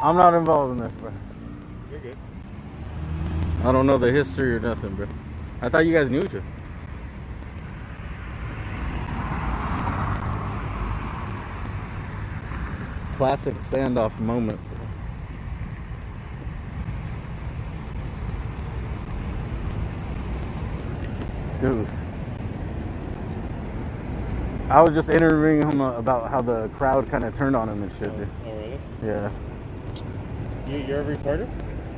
I'm not involved in this, bro. You're good. I don't know the history or nothing, bro. I thought you guys knew each other. Classic standoff moment. Dude. I was just interviewing him about how the crowd kind of turned on him and shit, dude. Oh, really? Yeah. You're a reporter?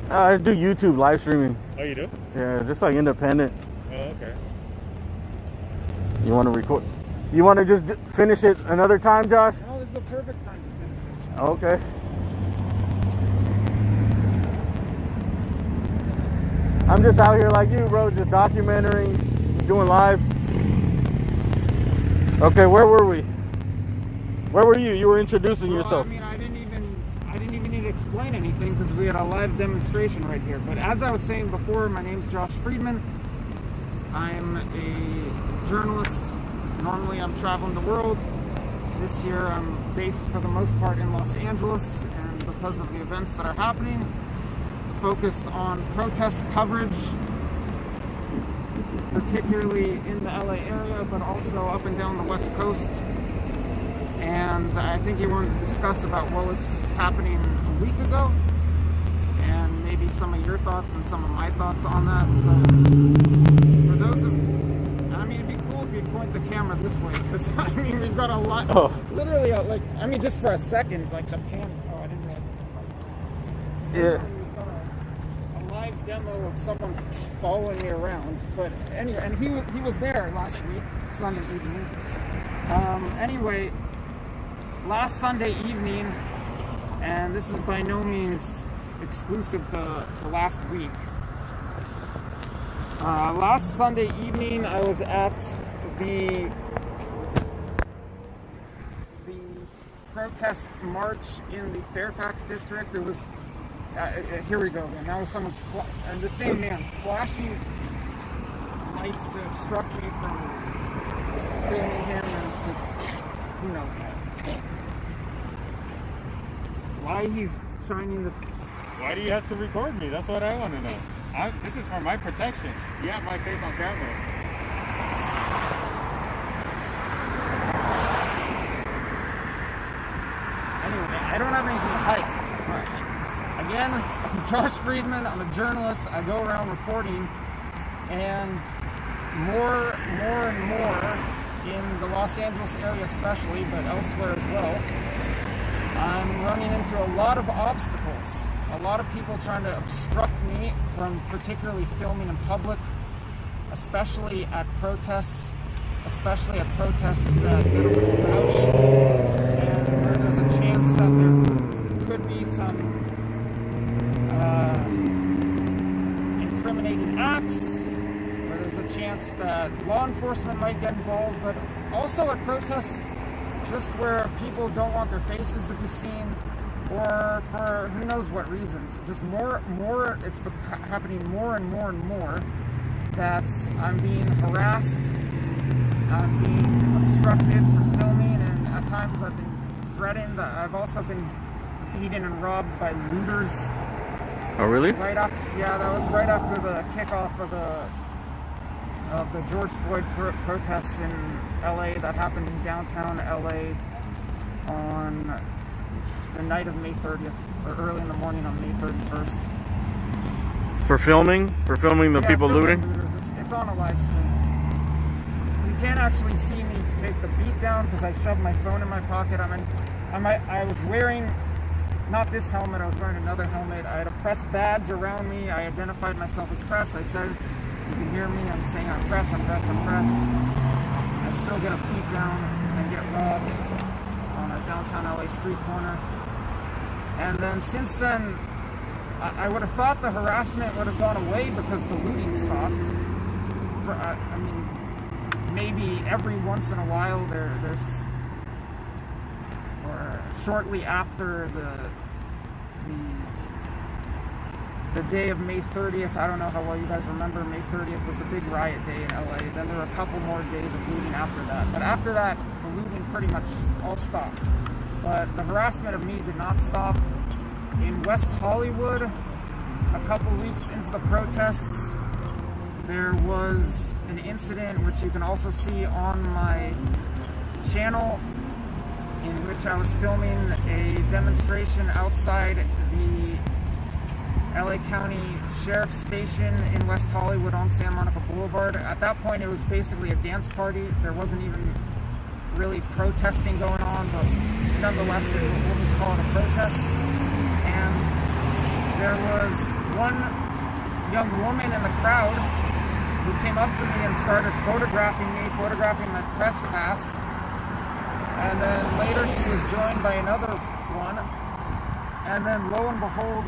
I do YouTube live streaming. Oh, you do? Yeah, just like independent. Oh, okay. You want to record? You want to just finish it another time, Josh? No, this is the perfect time to finish. Okay. I'm just out here like you, bro, just documenting, doing live. Okay, where were we? Where were you? You were introducing yourself. I mean, I didn't even need to explain anything because we had a live demonstration right here. But as I was saying before, my name's Josh Friedman. I'm a journalist. Normally I'm traveling the world. This year I'm based for the most part in Los Angeles, and because of the events that are happening, focused on protest coverage, particularly in the LA area, but also up and down the West Coast. And I think you wanted to discuss about what was happening a week ago, and maybe some of your thoughts and some of my thoughts on that. So for those of, I mean, it'd be cool if you'd point the camera this way, because I mean, we've got a lot, literally, like, I mean, just for a second, like the pan, I didn't know. Yeah. Live demo of someone following me around, but anyway, and he was there last week, Sunday evening. Anyway, last Sunday evening, and this is by no means exclusive to last week. Last Sunday evening, I was at the protest march in the Fairfax district. It was here we go again. Now someone's and the same man flashing lights to obstruct me from filming him, and to who knows why he's shining the. Why do you have to record me? That's what I want to know. This is for my protection. You have my face on camera. Anyway, I don't have anything to hide. Again, I'm Josh Friedman. I'm a journalist. I go around reporting, and more and more in the Los Angeles area especially, but elsewhere as well, I'm running into a lot of obstacles. A lot of people trying to obstruct me from particularly filming in public, especially at protests that get a little rowdy, and where there's a chance that there could be some incriminating acts, where there's a chance that law enforcement might get involved, but also at protests just where people don't want their faces to be seen, or for who knows what reasons. Just more, it's happening more and more that I'm being harassed, I'm being obstructed from filming, and at times I've been threatened. I've also been beaten and robbed by looters. Oh, really? Right after, yeah, that was right after the kickoff of the George Floyd protests in LA that happened in downtown LA on the night of May 30th, or early in the morning on May 31st. For filming the people looting? Looters. It's on a live stream. You can't actually see me take the beat down because I shoved my phone in my pocket. I was wearing, not this helmet, I was wearing another helmet. I had a press badge around me. I identified myself as press. I said, you can hear me, I'm saying I'm press. I still get a beat down and get robbed on a downtown LA street corner. And then since then, I would have thought the harassment would have gone away because the looting stopped. I mean, maybe every once in a while there's, or shortly after the day of May 30th, I don't know how well you guys remember, May 30th was the big riot day in LA. Then there were a couple more days of looting after that. But after that, the looting pretty much all stopped. But the harassment of me did not stop. In West Hollywood, a couple weeks into the protests, there was an incident which you can also see on my channel, in which I was filming a demonstration outside the LA County Sheriff's Station in West Hollywood on Santa Monica Boulevard. At that point, it was basically a dance party. There wasn't even really protesting going on, but nonetheless, we'll just call it a protest. And there was one young woman in the crowd who came up to me and started photographing my press pass. And then later she was joined by another one. And then lo and behold,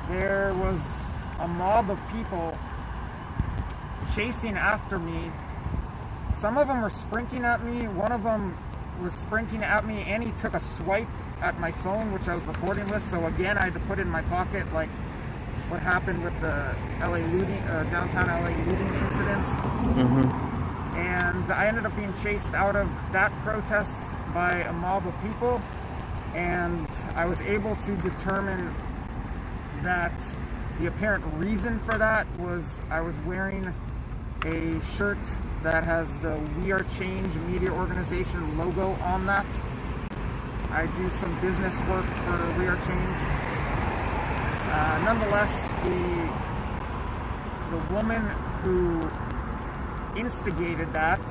there was a mob of people chasing after me. Some of them were sprinting at me. One of them was sprinting at me, and he took a swipe at my phone, which I was recording with. So again, I had to put it in my pocket, like what happened with the LA looting, downtown LA looting incident. And I ended up being chased out of that protest by a mob of people, and I was able to determine that the apparent reason for that was I was wearing a shirt that has the We Are Change media organization logo on that. I do some business work for We Are Change. Nonetheless, the woman who instigated that,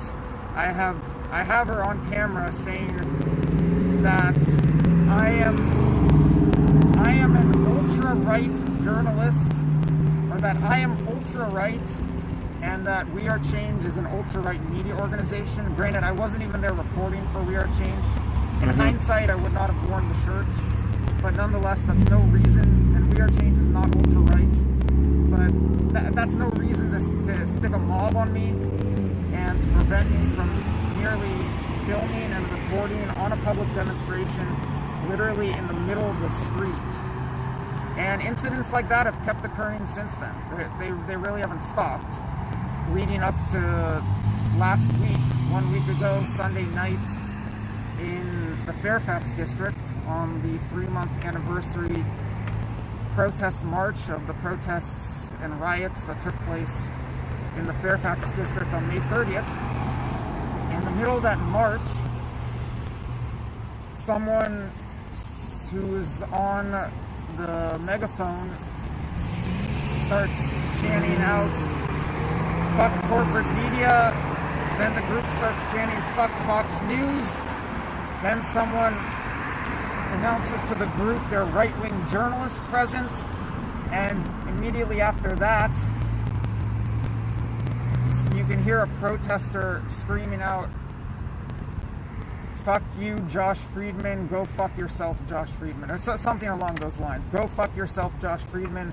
I have her on camera saying that I am an ultra-right journalist, or that I am ultra-right, and that We Are Change is an ultra-right media organization. Granted, I wasn't even there reporting for We Are Change. In hindsight, I would not have worn the shirt, but nonetheless, that's no reason, and We Are Change is not ultra-right, but that's no reason to stick a mob on me and to prevent me from merely filming and recording on a public demonstration literally in the middle of the street. And incidents like that have kept occurring since then. They really haven't stopped. Leading up to last week, 1 week ago, Sunday night, in the Fairfax district, on the 3-month anniversary protest march of the protests and riots that took place in the Fairfax district on May 30th. In the middle of that march, someone who's on the megaphone starts chanting out, "Fuck corporate media." Then the group starts chanting, "Fuck Fox News." Then someone announces to the group their right-wing journalists present, and immediately after that, you can hear a protester screaming out, "Fuck you, Josh Friedman. Go fuck yourself, Josh Friedman," or something along those lines. "Go fuck yourself, Josh Friedman."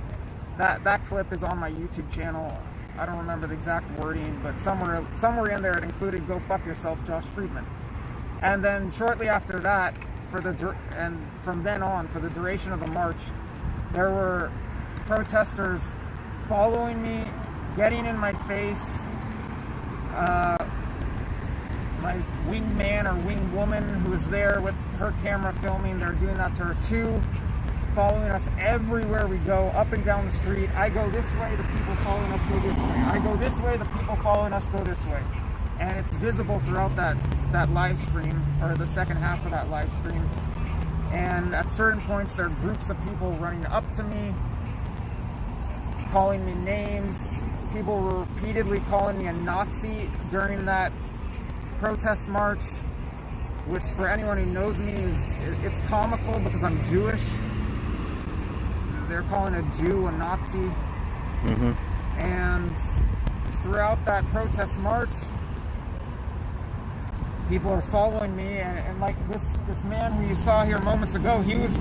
That clip is on my YouTube channel. I don't remember the exact wording, but somewhere in there it included "Go fuck yourself, Josh Friedman." And then shortly after that, and from then on, for the duration of the march, there were protesters following me, getting in my face. My wingman or wingwoman who was there with her camera filming, they're doing that to her too. Following us everywhere we go, up and down the street. I go this way, the people following us go this way. I go this way, the people following us go this way. And it's visible throughout that live stream, or the second half of that live stream. And at certain points, there are groups of people running up to me, calling me names. People were repeatedly calling me a Nazi during that protest march, which for anyone who knows me it's comical because I'm Jewish. They're calling a Jew a Nazi. And throughout that protest march, people are following me, and like this man who you saw here moments ago, he was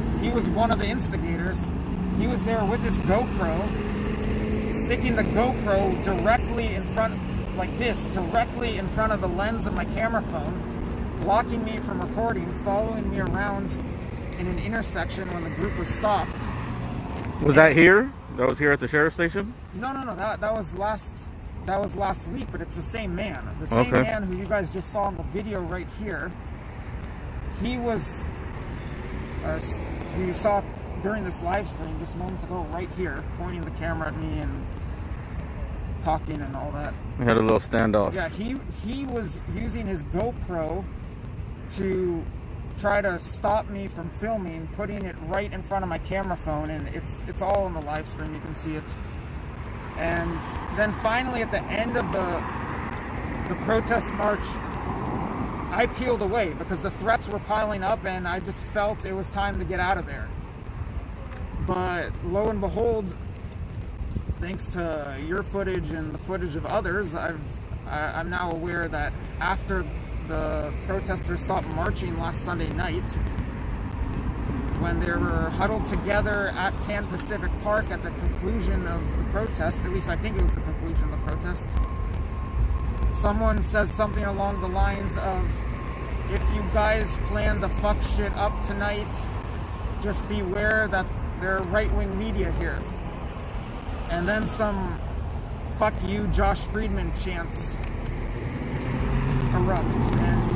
one of the instigators. He was there with his GoPro, sticking the GoPro directly in front, like this, directly in front of the lens of my camera phone, blocking me from recording, following me around in an intersection when the group was stopped. Was that here? That was here at the sheriff's station? No. That was last week, but it's the same man. The same man who you guys just saw in the video right here. He was, who you saw during this live stream just moments ago right here, pointing the camera at me and talking and all that. We had a little standoff. Yeah, he was using his GoPro to try to stop me from filming, putting it right in front of my camera phone, and it's all in the live stream, you can see it. And then finally at the end of the protest march, I peeled away because the threats were piling up and I just felt it was time to get out of there. But lo and behold, thanks to your footage and the footage of others, I'm now aware that after the protesters stopped marching last Sunday night, when they were huddled together at Pan Pacific Park at the conclusion of the protest, at least I think it was the conclusion of the protest, someone says something along the lines of, if you guys plan to fuck shit up tonight, just beware that there are right-wing media here. And then some fuck you Josh Friedman chants erupt, and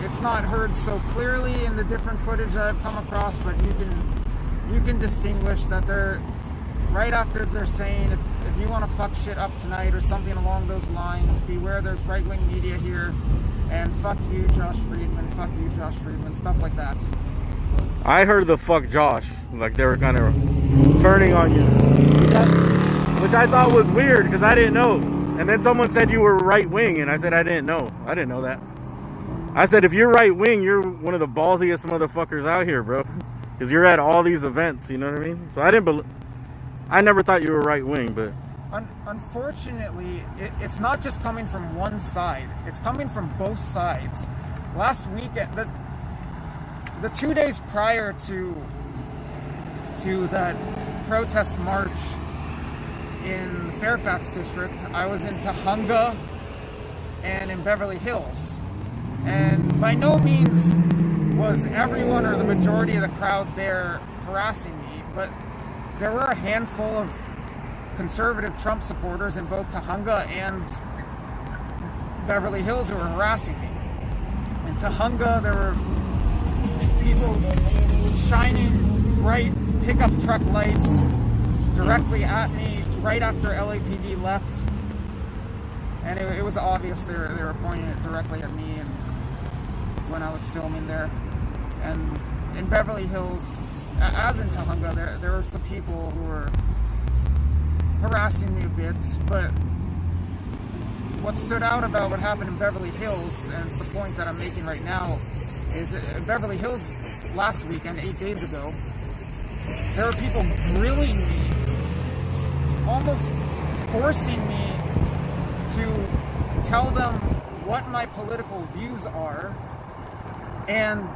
it's not heard so clearly in the different footage that I've come across, but you can distinguish that they're right after they're saying, if you want to fuck shit up tonight or something along those lines, beware there's right-wing media here, and fuck you Josh Friedman, stuff like that. I heard the fuck Josh, like they were kind of turning on you, which I thought was weird because I didn't know. And then someone said you were right wing, and I said I didn't know. I didn't know that. I said, if you're right wing, you're one of the ballsiest motherfuckers out here, bro. Because you're at all these events, you know what I mean? So I never thought you were right wing, but unfortunately, it's not just coming from one side. It's coming from both sides. Last weekend, the 2 days prior to that protest march in the Fairfax district, I was in Tahunga and in Beverly Hills. And by no means was everyone or the majority of the crowd there harassing me, but there were a handful of conservative Trump supporters in both Tahunga and Beverly Hills who were harassing me. In Tahunga, there were people shining bright pickup truck lights directly at me right after LAPD left, and it was obvious they were pointing it directly at me and when I was filming there. And in Beverly Hills, as in Tahunga, there were some people who were harassing me a bit, but what stood out about what happened in Beverly Hills, and it's the point that I'm making right now, is in Beverly Hills last weekend, 8 days ago, there were people grilling me, almost forcing me to tell them what my political views are, and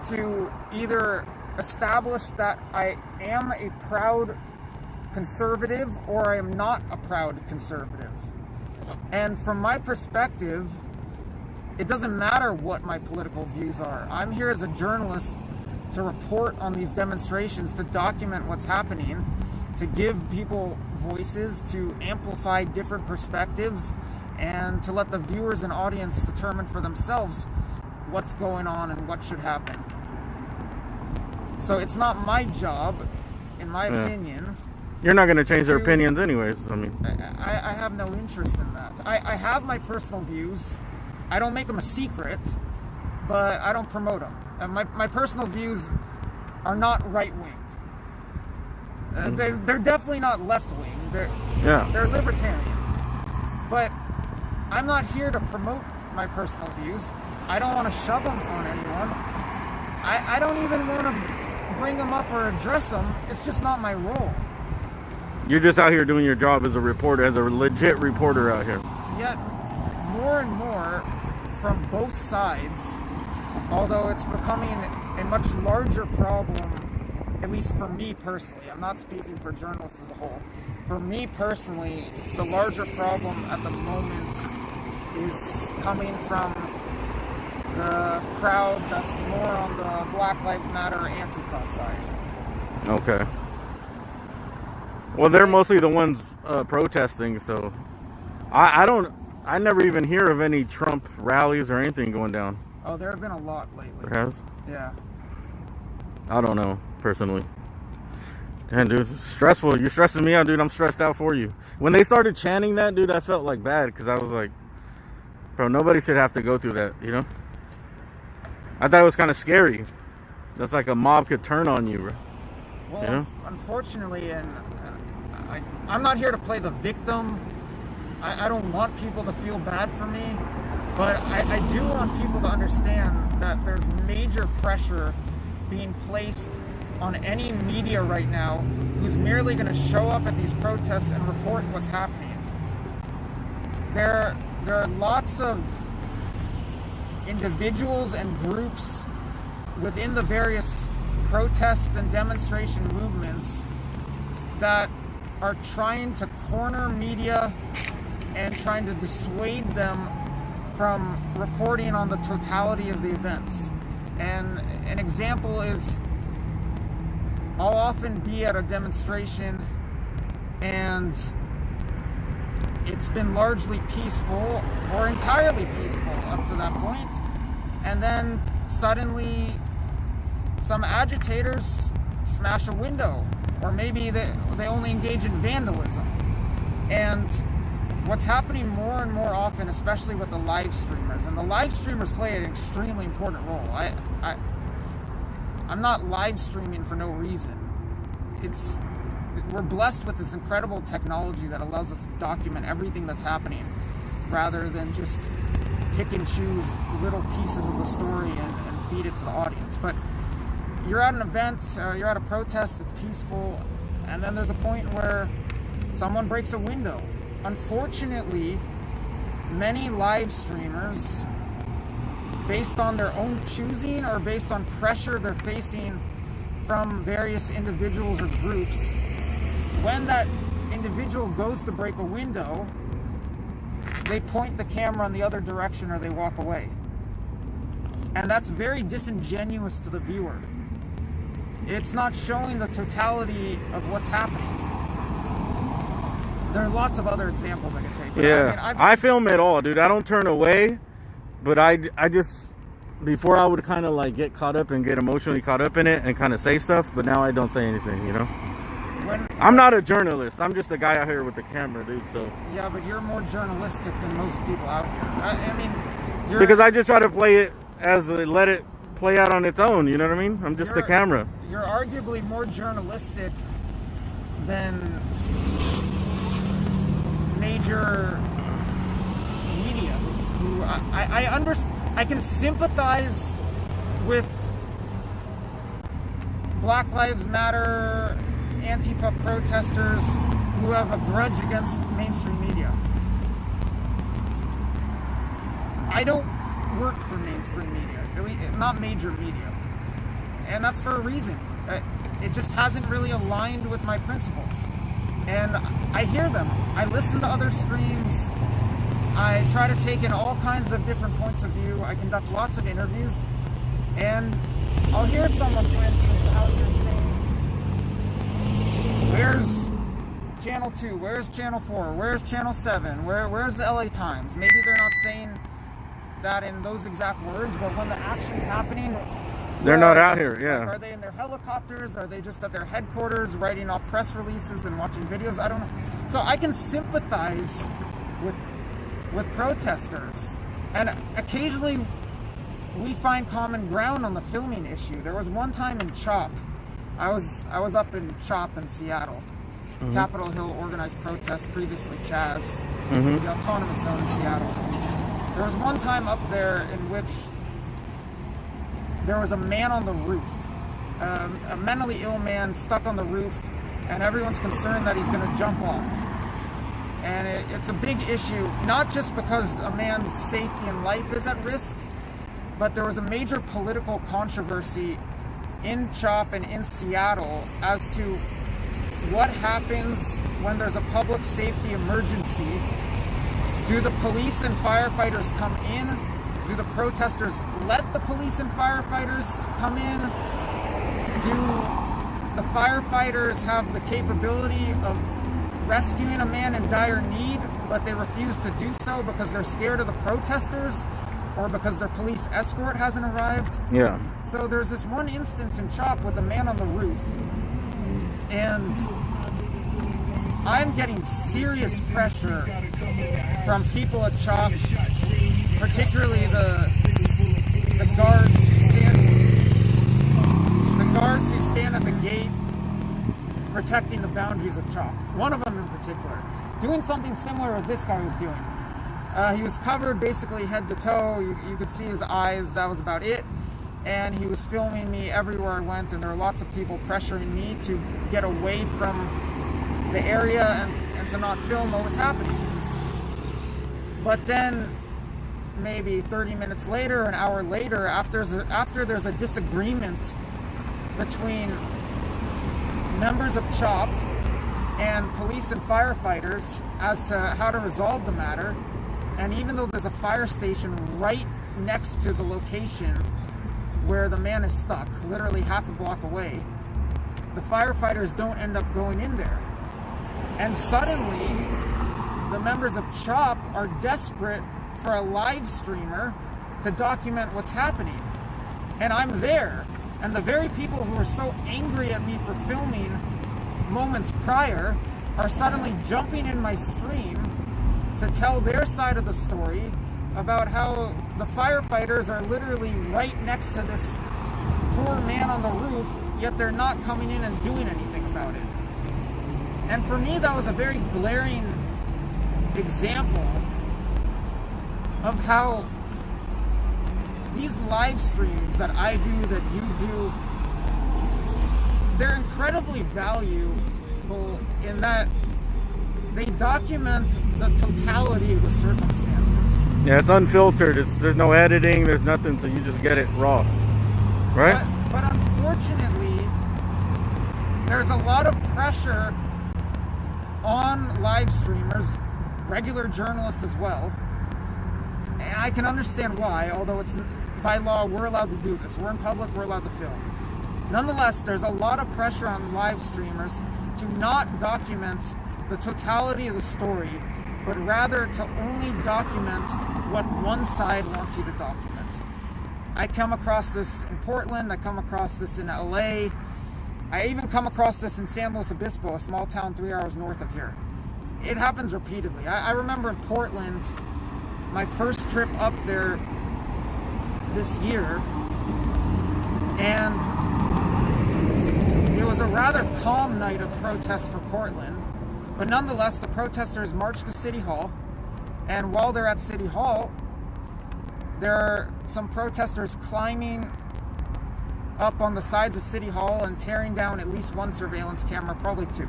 to either establish that I am a proud conservative or I am not a proud conservative. And from my perspective, it doesn't matter what my political views are. I'm here as a journalist to report on these demonstrations, to document what's happening, to give people voices, to amplify different perspectives, and to let the viewers and audience determine for themselves what's going on and what should happen. So it's not my job, in my opinion. You're not going to change their opinions anyways. I mean, I have no interest in that. I have my personal views. I don't make them a secret, but I don't promote them. And my personal views are not right-wing. They're definitely not left-wing. They're libertarian. But I'm not here to promote my personal views. I don't want to shove them on anyone. I don't even want to bring them up or address them. It's just not my role. You're just out here doing your job as a reporter, as a legit reporter out here. Yet, more and more from both sides, although it's becoming a much larger problem, at least for me personally. I'm not speaking for journalists as a whole. For me personally, the larger problem at the moment is coming from the crowd that's more on the Black Lives Matter Antifa side. Okay. Well, they're mostly the ones protesting, so I never even hear of any Trump rallies or anything going down. Oh, there have been a lot lately. There has? Yeah. I don't know, personally. Damn, dude, it's stressful. You're stressing me out, dude. I'm stressed out for you. When they started chanting that, dude, I felt like bad, because I was like, bro, nobody should have to go through that, you know? I thought it was kind of scary. That's like a mob could turn on you, bro. Well, you know? Unfortunately, and I'm not here to play the victim. I don't want people to feel bad for me, but I do want people to understand that there's major pressure being placed on any media right now who's merely going to show up at these protests and report what's happening. There are lots of individuals and groups within the various protest and demonstration movements that are trying to corner media and trying to dissuade them from reporting on the totality of the events. And an example is, I'll often be at a demonstration and it's been largely peaceful or entirely peaceful up to that point, and then suddenly some agitators smash a window, or maybe they only engage in vandalism. And what's happening more and more often, especially with the live streamers, and the live streamers play an extremely important role. I'm not live streaming for no reason. We're blessed with this incredible technology that allows us to document everything that's happening, rather than just pick and choose little pieces of the story and feed it to the audience. But you're at an event, you're at a protest, it's peaceful, and then there's a point where someone breaks a window. Unfortunately, many live streamers, based on their own choosing or based on pressure they're facing from various individuals or groups, when that individual goes to break a window, they point the camera in the other direction or they walk away. And that's very disingenuous to the viewer. It's not showing the totality of what's happening. There are lots of other examples I could take. Yeah, I film it all, dude. I don't turn away, but I just, before I would kind of like get caught up and get emotionally caught up in it and kind of say stuff, but now I don't say anything, you know? I'm not a journalist. I'm just a guy out here with the camera, dude, so. Yeah, but you're more journalistic than most people out here. I mean, because I just try to play it let it play out on its own, you know what I mean? I'm just the camera. You're arguably more journalistic than major media, who I can sympathize with Black Lives Matter, Antifa protesters who have a grudge against mainstream media. I don't work for mainstream media, not major media, and that's for a reason. It just hasn't really aligned with my principles. And I hear them. I listen to other streams. I try to take in all kinds of different points of view. I conduct lots of interviews. And I'll hear someone, for instance, out there saying, where's Channel 2? Where's Channel 4? Where's Channel 7? Where's the LA Times? Maybe they're not saying that in those exact words, but when the action's happening, they're not out here, yeah. Are they in their helicopters? Are they just at their headquarters writing off press releases and watching videos? I don't know. So I can sympathize with protesters. And occasionally we find common ground on the filming issue. There was one time in CHOP. I was up in CHOP in Seattle. Mm-hmm. Capitol Hill organized protest, previously Chaz, mm-hmm. the autonomous zone in Seattle. There was one time up there in which there was a man on the roof, a mentally ill man stuck on the roof, and everyone's concerned that he's going to jump off. And it's a big issue, not just because a man's safety and life is at risk, but there was a major political controversy in CHOP and in Seattle as to what happens when there's a public safety emergency. Do the police and firefighters come in? Do the protesters let the police and firefighters come in? Do the firefighters have the capability of rescuing a man in dire need, but they refuse to do so because they're scared of the protesters or because their police escort hasn't arrived? Yeah. So there's this one instance in CHOP with a man on the roof, and I'm getting serious pressure from people at CHOP, particularly the guards who stand at the gate protecting the boundaries of CHOP. One of them in particular, doing something similar as this guy was doing. He was covered basically head to toe. You could see his eyes. That was about it. And he was filming me everywhere I went, and there were lots of people pressuring me to get away from the area and to not film what was happening. But then maybe 30 minutes later, an hour later, after there's a disagreement between members of CHOP and police and firefighters as to how to resolve the matter, and even though there's a fire station right next to the location where the man is stuck, literally half a block away, the firefighters don't end up going in there. And suddenly, the members of CHOP are desperate for a live streamer to document what's happening. And I'm there. And the very people who are so angry at me for filming moments prior are suddenly jumping in my stream to tell their side of the story about how the firefighters are literally right next to this poor man on the roof, yet they're not coming in and doing anything about it. And for me, that was a very glaring example of how these live streams that I do, that you do, they're incredibly valuable in that they document the totality of the circumstances. Yeah, it's unfiltered. There's no editing. There's nothing, so you just get it raw, right? But unfortunately, there's a lot of pressure on live streamers, regular journalists as well. And I can understand why, although it's by law, we're allowed to do this. We're in public, we're allowed to film. Nonetheless, there's a lot of pressure on live streamers to not document the totality of the story, but rather to only document what one side wants you to document. I come across this in Portland, I come across this in LA, I even come across this in San Luis Obispo, a small town 3 hours north of here. It happens repeatedly. I remember in Portland, my first trip up there this year, and it was a rather calm night of protest for Portland, but nonetheless, the protesters marched to City Hall, and while they're at City Hall, there are some protesters climbing up on the sides of City Hall and tearing down at least one surveillance camera, probably two.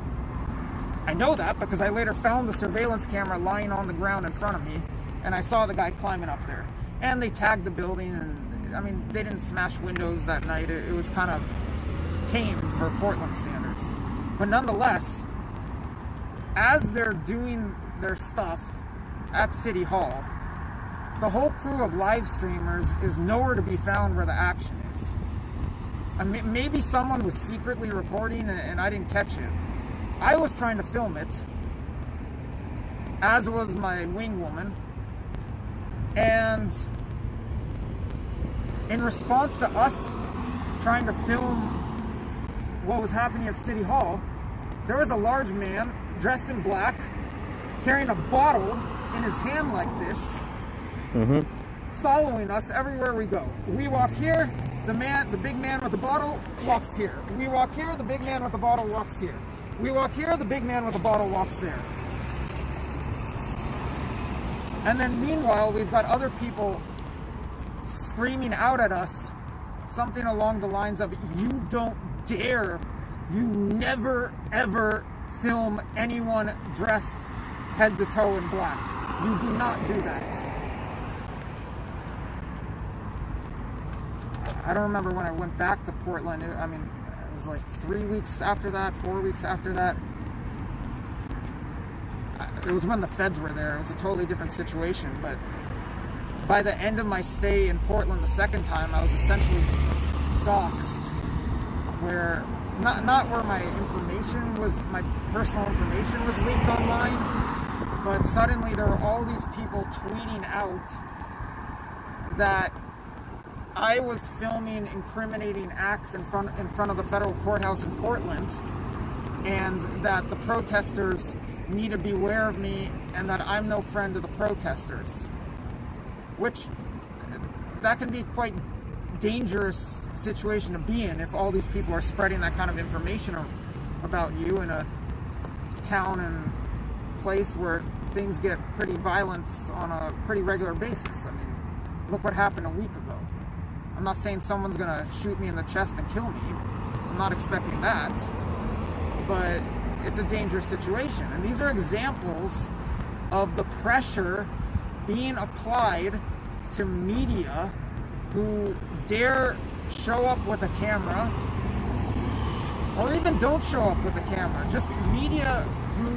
I know that because I later found the surveillance camera lying on the ground in front of me, and I saw the guy climbing up there. And they tagged the building, and I mean, they didn't smash windows that night. It was kind of tame for Portland standards. But nonetheless, as they're doing their stuff at City Hall, the whole crew of live streamers is nowhere to be found where the action is. I mean, maybe someone was secretly recording and I didn't catch it. I was trying to film it, as was my wing woman, and in response to us trying to film what was happening at City Hall, there was a large man dressed in black, carrying a bottle in his hand like this, following us everywhere we go. We walk here, the big man with the bottle walks here. We walk here, the big man with the bottle walks here. We walk here, the big man with the bottle walks there. And then meanwhile, we've got other people screaming out at us something along the lines of, "You don't dare, you never ever film anyone dressed head to toe in black. You do not do that." I don't remember when I went back to Portland. It was like 3 weeks after that, 4 weeks after that. It was when the feds were there. It was a totally different situation. But by the end of my stay in Portland the second time, I was essentially doxxed. Where, not where my information was, my personal information was leaked online, but suddenly there were all these people tweeting out that I was filming incriminating acts in front of the federal courthouse in Portland, and that the protesters need to beware of me, and that I'm no friend of the protesters. Which, that can be quite dangerous situation to be in if all these people are spreading that kind of information about you in a town and place where things get pretty violent on a pretty regular basis. I mean, look what happened a week ago. I'm not saying someone's gonna shoot me in the chest and kill me. I'm not expecting that. But it's a dangerous situation. And these are examples of the pressure being applied to media who dare show up with a camera, or even don't show up with a camera, just media who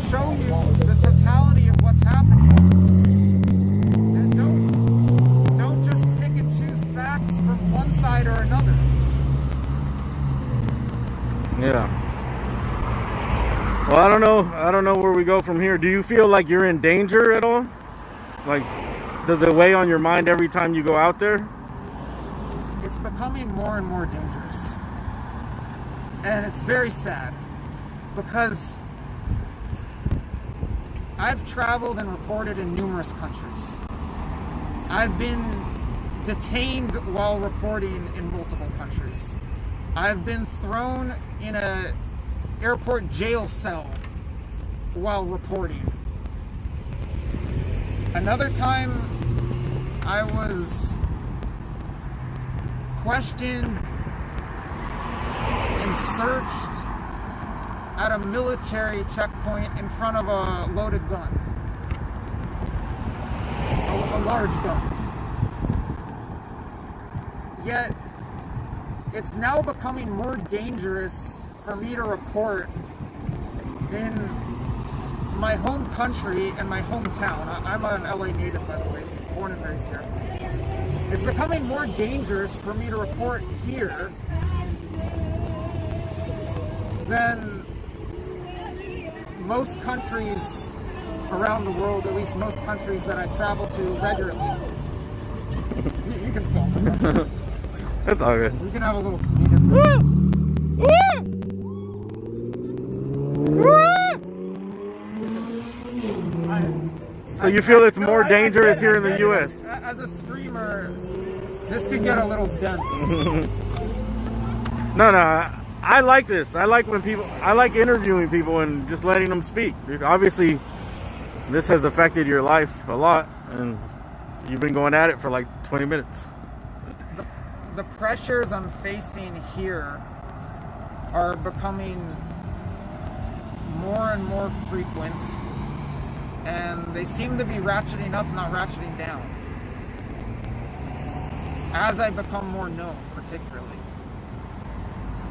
show you the totality of what's happening. And don't just pick and choose facts from one side or another. Yeah. Well, I don't know where we go from here. Do you feel like you're in danger at all? Like, does it weigh on your mind every time you go out there? It's becoming more and more dangerous. And it's very sad because I've traveled and reported in numerous countries. I've been detained while reporting in multiple countries. I've been thrown in a airport jail cell while reporting. Another time I was questioned and searched at a military checkpoint in front of a loaded gun. A large gun. Yet, it's now becoming more dangerous for me to report in my home country and my hometown. I'm an LA native, by the way, born and raised here. It's becoming more dangerous for me to report here than most countries around the world, at least most countries that I travel to regularly. You can film. That's all good. We can have a little comedian. So you feel it's more dangerous here in the U.S.? As a streamer, this could get a little dense. No, I like this. I like interviewing people and just letting them speak. Obviously, this has affected your life a lot, and you've been going at it for like 20 minutes. The pressures I'm facing here are becoming more and more frequent, and they seem to be ratcheting up, not ratcheting down, as I become more known, particularly.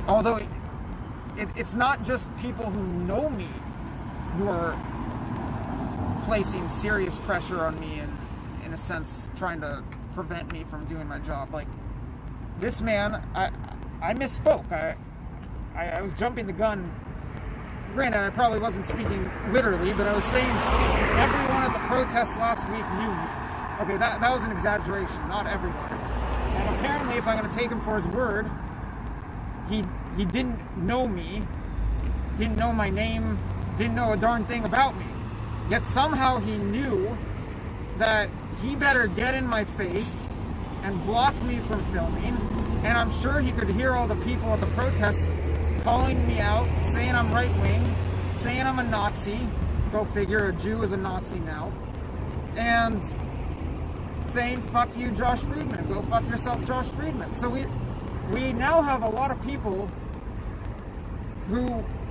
Although it's not just people who know me who are placing serious pressure on me and, in a sense, trying to prevent me from doing my job. Like, this man, I misspoke. I was jumping the gun. Granted, I probably wasn't speaking literally, but I was saying everyone at the protest last week knew me. Okay, that was an exaggeration, not everyone. And apparently, if I'm going to take him for his word, he didn't know me, didn't know my name, didn't know a darn thing about me. Yet somehow he knew that he better get in my face and block me from filming. And I'm sure he could hear all the people at the protest calling me out, saying I'm right-wing, saying I'm a Nazi. Go figure, a Jew is a Nazi now. And saying, fuck you, Josh Friedman. Go fuck yourself, Josh Friedman. So we now have a lot of people who,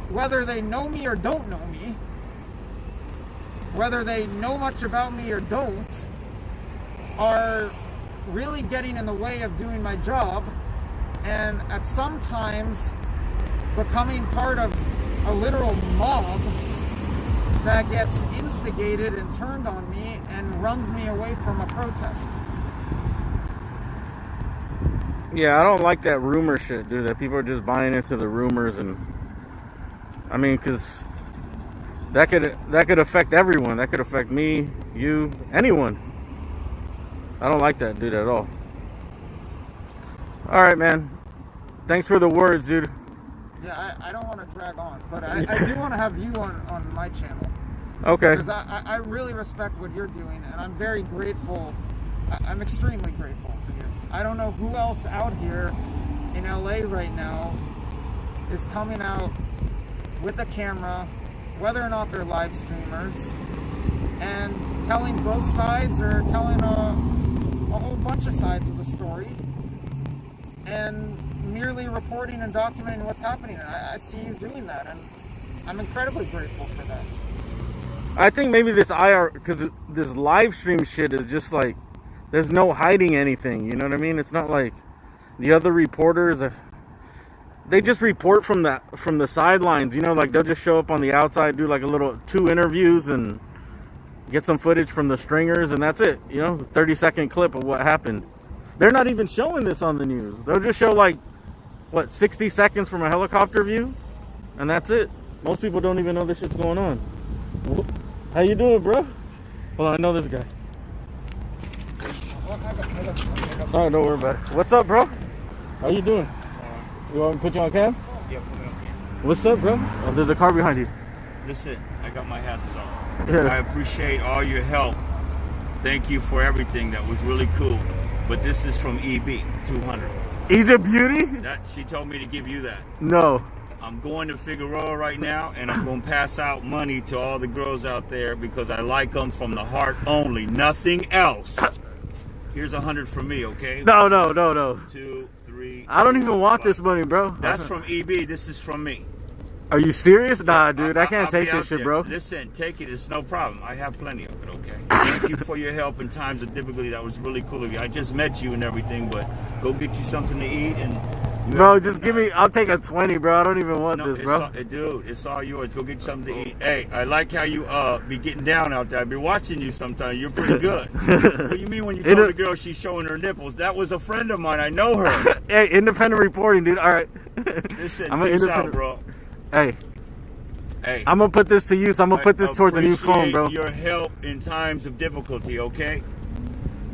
whether they know me or don't know me, whether they know much about me or don't, are really getting in the way of doing my job, and at some times becoming part of a literal mob that gets instigated and turned on me and runs me away from a protest. Yeah, I don't like that rumor shit, dude. That people are just buying into the rumors, and I mean, because that could affect everyone. That could affect me, you, anyone. I don't like that, dude, at all. All right, man. Thanks for the words, dude. Yeah, I don't want to drag on, but I do want to have you on my channel. Okay. Because I really respect what you're doing, and I'm very grateful. I'm extremely grateful for you. I don't know who else out here in LA right now is coming out with a camera, whether or not they're live streamers, and telling both sides or telling a whole bunch of sides of the story, and merely reporting and documenting what's happening. And I see you doing that, and I'm incredibly grateful for that. I think maybe this because this live stream shit is just like, there's no hiding anything. You know what I mean? It's not like the other reporters. They just report from the sidelines. You know, like they'll just show up on the outside, do like a little 2 interviews, and get some footage from the stringers, and that's it. You know, 30-second clip of what happened. They're not even showing this on the news. They'll just show like, what, 60 seconds from a helicopter view, and that's it. Most people don't even know this shit's going on. How you doing, bro? Hold on, I know this guy. Oh, don't worry about it. What's up, bro? How you doing? You want me to put you on cam? Yeah, put me on cam. What's up, bro? Oh, there's a car behind you. Listen, I got my hats on. Yeah. I appreciate all your help. Thank you for everything. That was really cool. But this is from EB 200. Egypt Beauty? She told me to give you that. No. I'm going to Figueroa right now, and I'm going to pass out money to all the girls out there because I like them from the heart only, nothing else. Here's 100 from me, okay? No. 2, 3. I don't even want 5. this money, bro. That's from EB. This is from me. Are you serious? Nah, dude, I can't I'll take be this out shit, there. bro. Listen, take it. It's no problem. I have plenty of it, okay? Thank you for your help in times of difficulty. That was really cool of you. I just met you and everything, but go get you something to eat and... Bro, just give me... I'll take a 20, bro. I don't even want this, bro. Dude, it's all yours. Go get you something to eat. Hey, I like how you be getting down out there. I've been watching you sometimes. You're pretty good. What do you mean when you told the girl she's showing her nipples? That was a friend of mine. I know her. Hey, independent reporting, dude. All right. Listen, I'm an peace independent... out, bro. Hey. Hey. I'm going to put this to use. I'm going to put this towards the new phone, bro. Your help in times of difficulty, okay?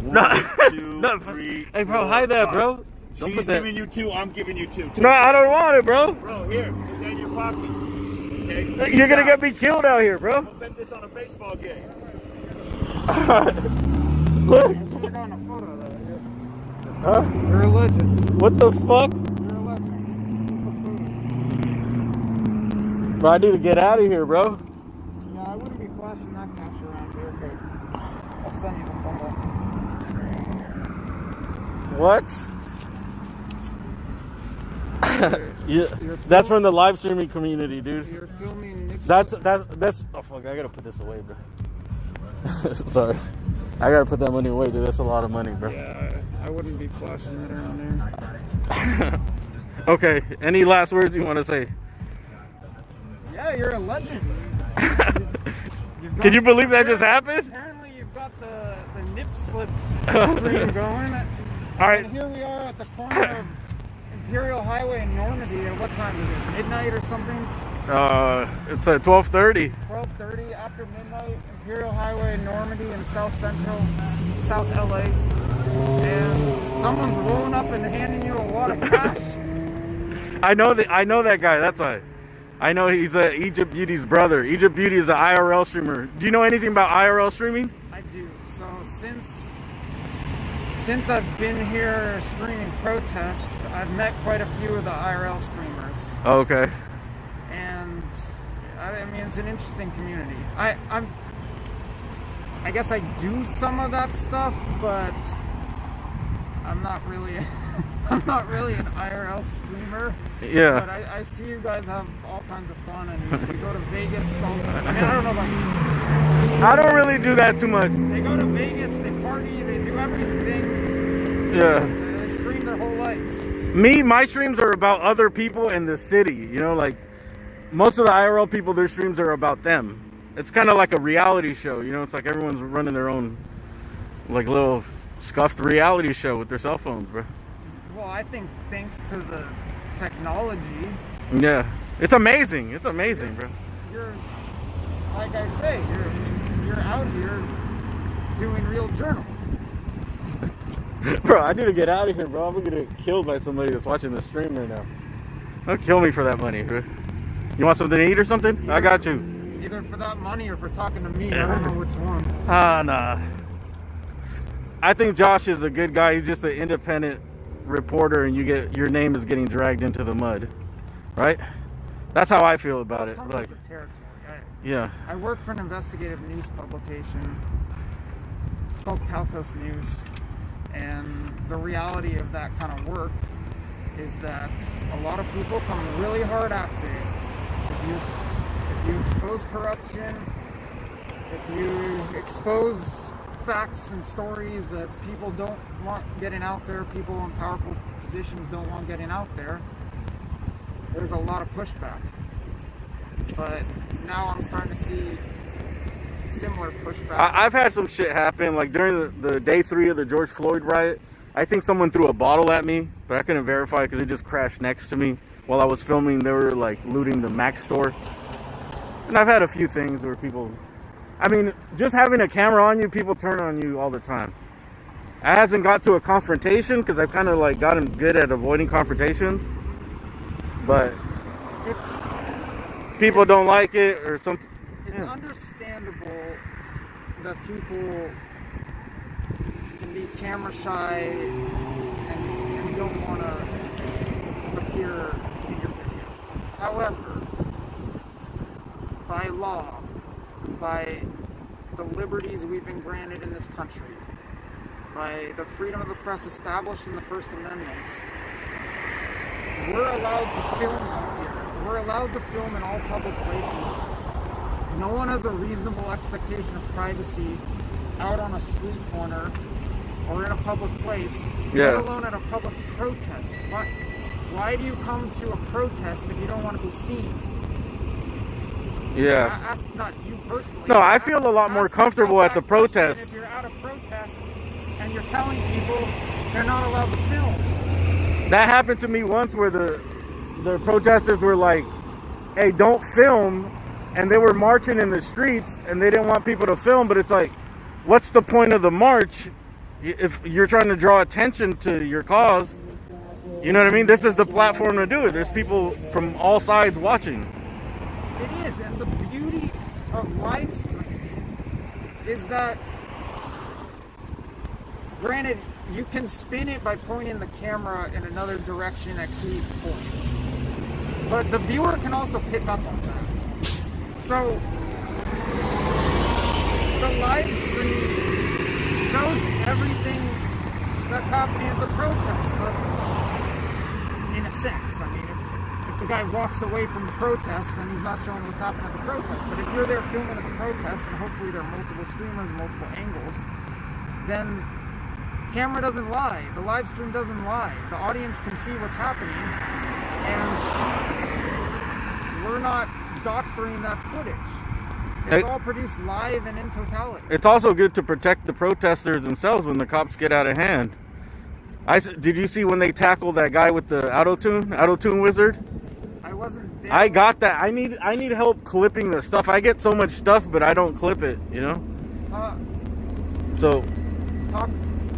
1, 2, 3. Hey, bro, 4, hide that, 5. bro. Don't She's giving you 2. I'm giving you 2. No, I don't want it, bro. Bro, here. Put that in your pocket. Okay? You're going to get me killed out here, bro. I'm going to bet this on a baseball game. Look. You're on a photo of that. Huh? You're a legend. What the fuck? You're a legend. Bro, I need to get out of here, bro. Yeah, I wouldn't be flashing that cash around here, but I'll send you the photo. What? Yeah, that's from the live streaming community, dude. You're filming. That's. Oh fuck! I gotta put this away, bro. Sorry, I gotta put that money away, dude. That's a lot of money, bro. Yeah, I wouldn't be flashing that around there. Okay. Any last words you want to say? Yeah, you're a legend. Can you believe that just happened? Apparently, you've got the nip slip screen going. All right. And here we are at the corner of Imperial Highway in Normandy. At what time is it? Midnight or something? It's at 12:30. 12:30 after midnight. Imperial Highway in Normandy in South Central, South LA. And someone's rolling up and handing you a wad of cash. I know that guy. That's why. I know he's Egypt Beauty's brother. Egypt Beauty is an IRL streamer. Do you know anything about IRL streaming? I do. So since I've been here streaming protests, I've met quite a few of the IRL streamers. Oh, okay. And I mean, it's an interesting community. I guess I do some of that stuff, but I'm not really I'm not really an IRL streamer. Yeah. But I see you guys have all kinds of fun, and you go to Vegas. I mean, I don't know about you. I don't really do that too much. They go to Vegas, they party, they do everything. Yeah. They stream their whole lives. My streams are about other people in the city. You know, like most of the IRL people, their streams are about them. It's kind of like a reality show. You know, it's like everyone's running their own, like, little scuffed reality show with their cell phones, bro. Well, I think thanks to the technology. Yeah, it's amazing. It's amazing, bro. You're, like I say, you're out here doing real journalism. Bro, I need to get out of here, bro. I'm gonna get killed by somebody that's watching the stream right now. Don't kill me for that money, bro. You want something to eat or something? I got you. Either for that money or for talking to me. I don't know which one. Nah. I think Josh is a good guy. He's just an independent reporter, and your name is getting dragged into the mud, right? That's how I feel about it. Like, the territory. yeah. I work for an investigative news publication. It's called Calcos News, and the reality of that kind of work is that a lot of people come really hard after you. If you expose corruption, If you expose facts and stories that people don't want getting out there, people in powerful positions don't want getting out there, there's a lot of pushback. But now I'm starting to see similar pushback. I've had some shit happen, like during the day 3 of the George Floyd riot. I think someone threw a bottle at me, but I couldn't verify because it just crashed next to me while I was filming. They were like looting the Mac store. And I've had a few things where people, I mean, just having a camera on you, people turn on you all the time. I hasn't got to a confrontation because I've kind of like gotten good at avoiding confrontations. But people don't like it or something. It's understandable that people can be camera shy and don't want to appear in your video. However, by law, by the liberties we've been granted in this country, by the freedom of the press established in the First Amendment, we're allowed to film out here. We're allowed to film in all public places. No one has a reasonable expectation of privacy out on a street corner or in a public place, let alone at a public protest. Why do you come to a protest if you don't want to be seen? Yeah. Ask not you personally. No, I feel a lot more comfortable at the protest. If you're at a protest and you're telling people they're not allowed to film. That happened to me once where the protesters were like, hey, don't film. And they were marching in the streets and they didn't want people to film. But it's like, what's the point of the march if you're trying to draw attention to your cause? You know what I mean? This is the platform to do it. There's people from all sides watching. It is. And the beauty of live streaming is that, granted, you can spin it by pointing the camera in another direction at key points. But the viewer can also pick up on that. So, the live stream shows everything that's happening at the protest, but in a sense. I mean, if the guy walks away from the protest, then he's not showing what's happening at the protest. But if you're there filming at the protest, and hopefully there are multiple streamers, multiple angles, then camera doesn't lie. The live stream doesn't lie. The audience can see what's happening, and we're not doctoring that footage. It's all produced live and in totality. It's also good to protect the protesters themselves when the cops get out of hand. Did you see when they tackled that guy with the auto-tune wizard? I wasn't there. I got that. I need help clipping the stuff. I get so much stuff, but I don't clip it, you know?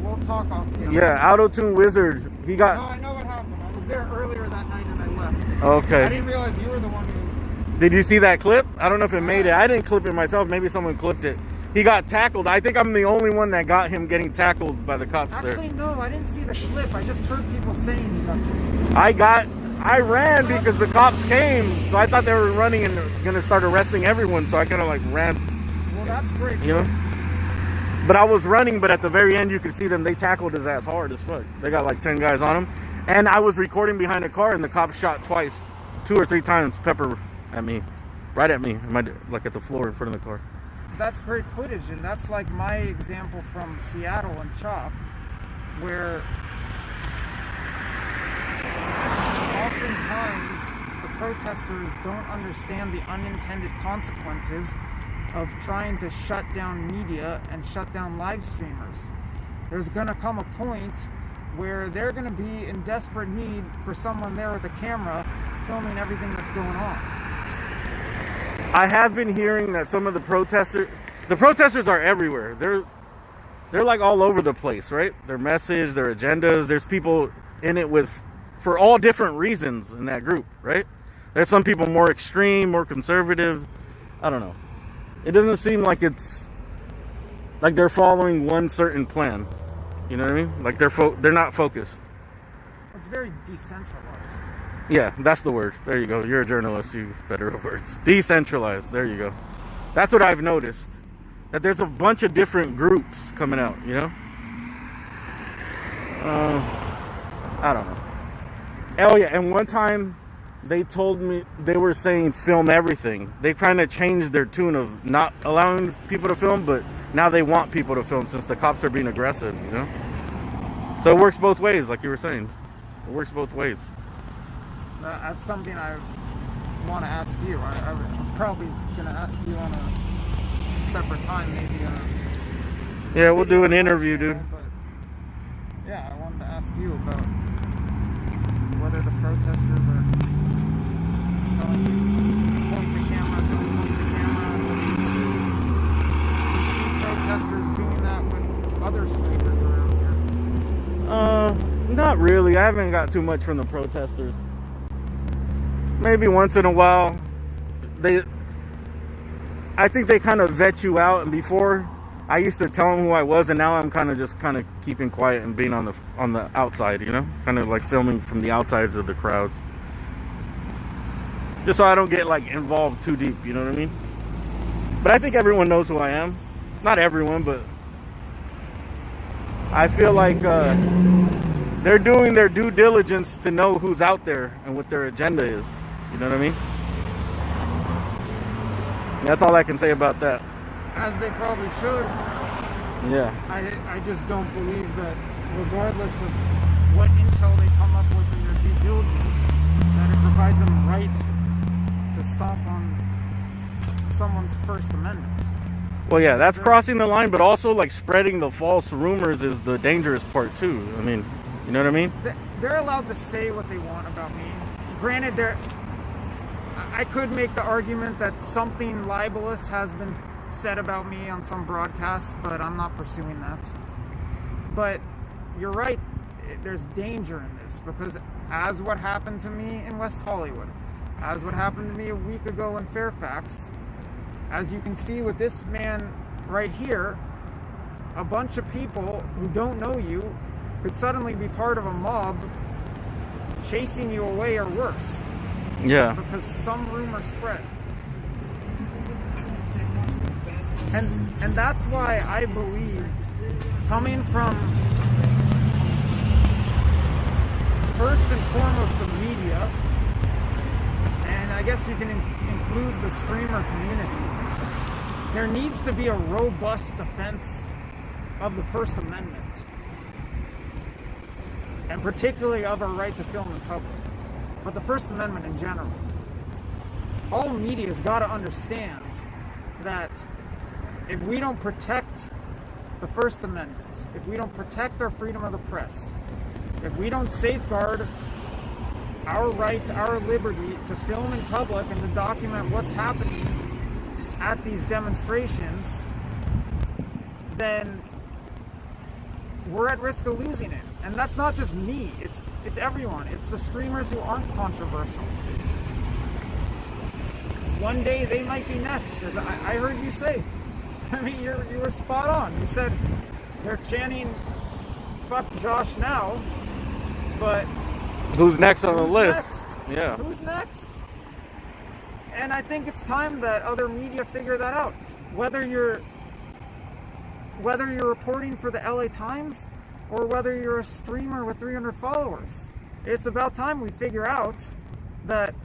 We'll talk off camera. Yeah, auto-tune wizard. He got... No, I know what happened. I was there earlier that night and I left. Okay. I didn't realize you were the one who... Did you see that clip? I don't know if it made it. I didn't clip it myself. Maybe someone clipped it. He got tackled. I think I'm the only one that got him getting tackled by the cops there. Actually, no, I didn't see the clip. I just heard people saying he got tackled. I ran because the cops came, so I thought they were running and gonna start arresting everyone, so I kind of like ran. Well, that's great. You know? But I was running, but at the very end you could see them, they tackled his ass hard as fuck. They got like 10 guys on him. And I was recording behind a car and the cops shot twice, 2 or 3 times, pepper at me. Right at me, like at the floor in front of the car. That's great footage, and that's like my example from Seattle and CHOP, where oftentimes the protesters don't understand the unintended consequences of trying to shut down media and shut down live streamers. There's going to come a point where they're going to be in desperate need for someone there with a camera filming everything that's going on. I have been hearing that some of the protesters are everywhere. They're like all over the place, right? Their message, their agendas. There's people in it for all different reasons in that group, right? There's some people more extreme, more conservative. I don't know. It doesn't seem like it's like they're following one certain plan. You know what I mean? Like they're not focused. It's very decentralized. Yeah, that's the word. There you go. You're a journalist. You better at words. Decentralized. There you go. That's what I've noticed. That there's a bunch of different groups coming out, you know? I don't know. Oh, yeah. And one time, they told me, they were saying film everything. They kind of changed their tune of not allowing people to film, but now they want people to film since the cops are being aggressive, you know? So it works both ways, like you were saying. It works both ways. That's something I want to ask you. I'm probably going to ask you on a separate time, maybe. Yeah, we'll do an interview, dude. But yeah, I wanted to ask you about whether the protesters are telling you, point the camera, don't point the camera. You see protesters doing that with other speakers around here? Not really. I haven't got too much from the protesters. Maybe once in a while. I think they kind of vet you out, and before I used to tell them who I was, and now I'm kind of keeping quiet and being on the outside, you know, kind of like filming from the outsides of the crowds, just so I don't get like involved too deep, you know what I mean? But I think everyone knows who I am. Not everyone, but I feel like they're doing their due diligence to know who's out there and what their agenda is. You know what I mean? That's all I can say about that. As they probably should. Yeah. I just don't believe that, regardless of what intel they come up with in their due diligence, that it provides them right to stomp on someone's First Amendment. Well, yeah, that's crossing the line, but also like spreading the false rumors is the dangerous part too. I mean, you know what I mean? They're allowed to say what they want about me. Granted, I could make the argument that something libelous has been said about me on some broadcasts, but I'm not pursuing that. But you're right, there's danger in this, because as what happened to me in West Hollywood, as what happened to me a week ago in Fairfax, as you can see with this man right here, a bunch of people who don't know you could suddenly be part of a mob chasing you away or worse. Yeah. Because some rumor spread. And that's why I believe, coming from first and foremost the media, and I guess you can include the streamer community, there needs to be a robust defense of the First Amendment, and particularly of our right to film in public, but the First Amendment in general. All media's got to understand that if we don't protect the First Amendment, if we don't protect our freedom of the press, if we don't safeguard our right, our liberty to film in public and to document what's happening at these demonstrations, then we're at risk of losing it. And that's not just me, it's everyone. It's the streamers who aren't controversial. One day they might be next, as I heard you say. I mean, you were spot on. You said they're chanting "fuck Josh" now, but who's next on the list? Next? Yeah. Who's next? And I think it's time that other media figure that out. Whether you're reporting for the LA Times or whether you're a streamer with 300 followers, it's about time we figure out that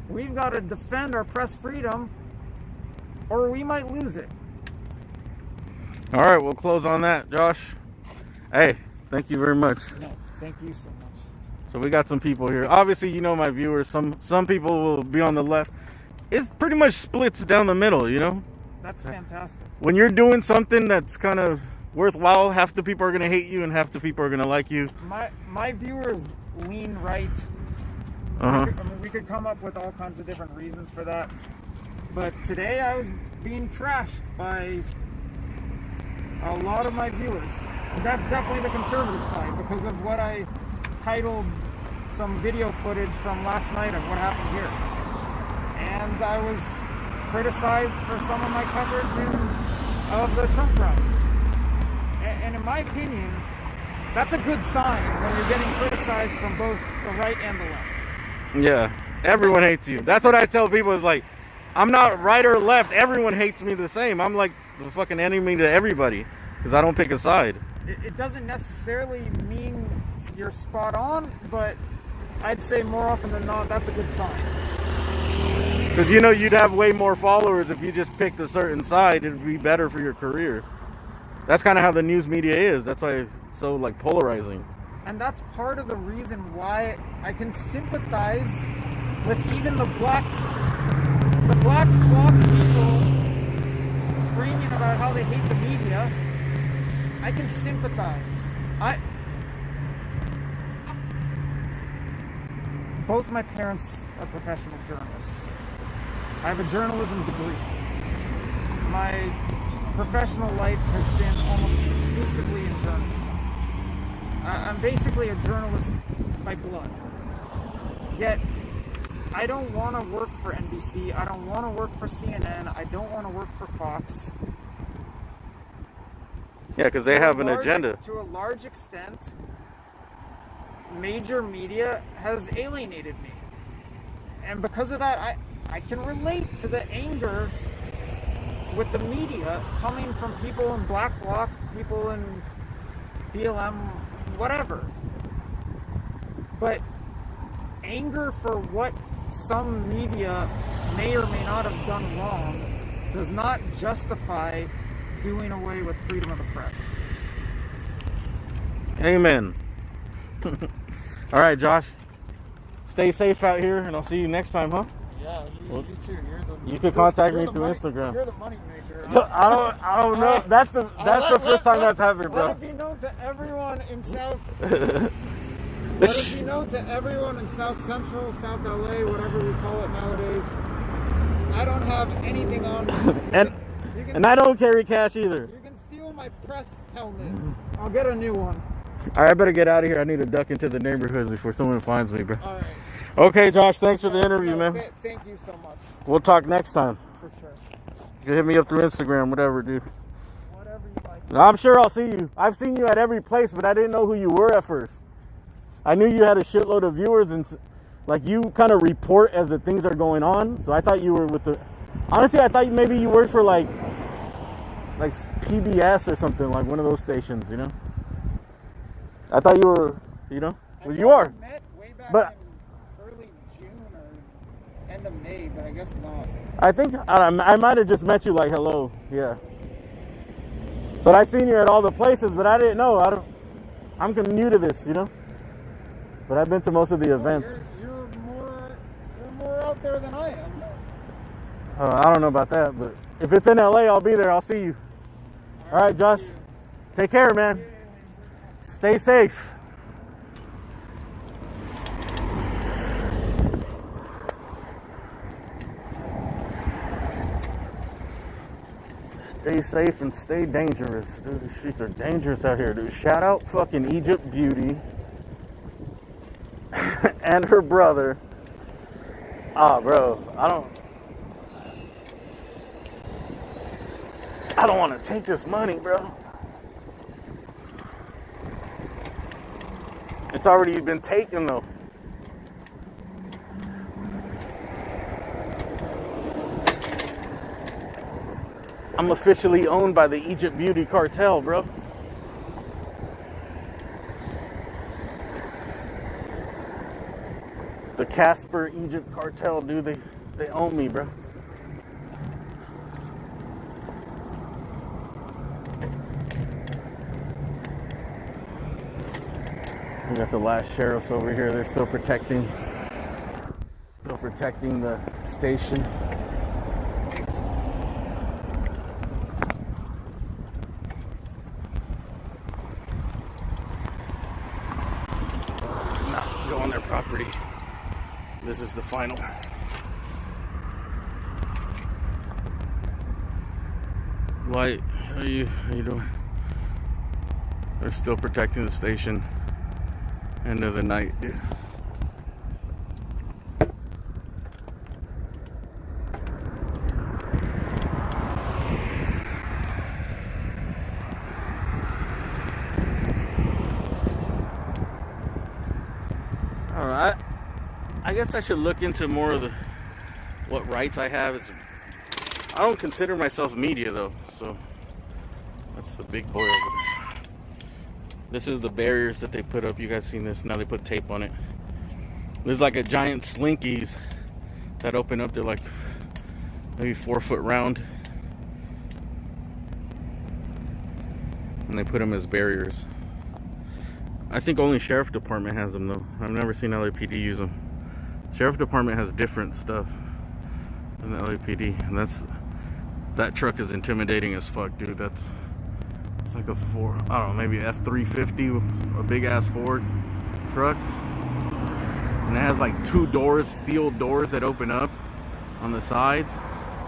we've got to defend our press freedom or we might lose it. All right, we'll close on that, Josh. Hey, thank you very much. No, thank you so much. So we got some people here. Obviously, you know my viewers. Some people will be on the left. It pretty much splits down the middle, you know? That's fantastic. When you're doing something that's kind of worthwhile, half the people are going to hate you and half the people are going to like you. My viewers lean right. Uh-huh. We could come up with all kinds of different reasons for that. But today I was being trashed by a lot of my viewers. That's definitely the conservative side because of what I titled some video footage from last night of what happened here. And I was criticized for some of my coverage of the Trump rallies. And in my opinion, that's a good sign when you're getting criticized from both the right and the left. Yeah, everyone hates you. That's what I tell people is like, I'm not right or left. Everyone hates me the same. I'm like the fucking enemy to everybody because I don't pick a side. It doesn't necessarily mean you're spot on, but I'd say more often than not, that's a good sign. Because you know you'd have way more followers if you just picked a certain side. It'd be better for your career. That's kind of how the news media is. That's why it's so like polarizing. And that's part of the reason why I can sympathize with even the black bloc people screaming about how they hate the media. I can sympathize. Both my parents are professional journalists. I have a journalism degree. My professional life has been almost exclusively in journalism. I'm basically a journalist by blood. Yet, I don't want to work for NBC. I don't want to work for CNN. I don't want to work for Fox. Yeah, because they have an agenda. To a large extent, major media has alienated me. And because of that, I can relate to the anger with the media coming from people in Black Bloc, people in BLM, whatever. But anger for what some media may or may not have done wrong does not justify doing away with freedom of the press. Amen. All right, Josh. Stay safe out here, and I'll see you next time, huh? Yeah, you too. You can contact me through Instagram. You're the money maker. I don't know. That's the first time that's happened, bro. Let it be known to everyone in South. Let it be known to everyone in South Central, South LA, whatever we call it nowadays. I don't have anything on me. and I don't carry cash either. You can steal my press helmet. I'll get a new one. All right, I better get out of here. I need to duck into the neighborhood before someone finds me, bro. All right. Okay, Josh, thanks for the interview, man. Thank you so much. We'll talk next time. For sure. You can hit me up through Instagram, whatever, dude. Whatever you like. I'm sure I'll see you. I've seen you at every place, but I didn't know who you were at first. I knew you had a shitload of viewers, and like you kind of report as the things are going on. So I thought you were with the. Honestly, I thought maybe you worked for like PBS or something, like one of those stations, you know. I thought you were, you know. Well, you are. Met way back but in early June or end of May, but I guess not. I think I might have just met you like hello, yeah. But I seen you at all the places, but I didn't know. I'm new to this, you know. But I've been to most of the events. You're more out there than I am. I don't know about that, but if it's in LA, I'll be there. I'll see you. All right, Josh. Take care, man. Stay safe. Stay safe and stay dangerous. Dude, the streets are dangerous out here, dude. Shout out fucking Egypt Beauty and her brother. Bro, I don't want to take this money, bro. It's already been taken, though. I'm officially owned by the Egypt Beauty cartel, bro. The Casper Egypt cartel, dude, they own me, bro. We got the last sheriffs over here. They're still protecting the station. Not go on their property. This is the final. Light, how you doing? They're still protecting the station. End of the night, dude. I guess I should look into more of what rights I have. I don't consider myself media though, so that's the big boy over there. This is the barriers that they put up. You guys seen this? Now they put tape on it. There's like a giant slinkies that open up. They're like maybe 4 foot round. And they put them as barriers. I think only Sheriff Department has them though. I've never seen LAPD use them. Sheriff Department has different stuff than the LAPD. And that truck is intimidating as fuck, dude. It's like a I don't know, maybe F-350, a big ass Ford truck. And it has like 2 doors, steel doors that open up on the sides,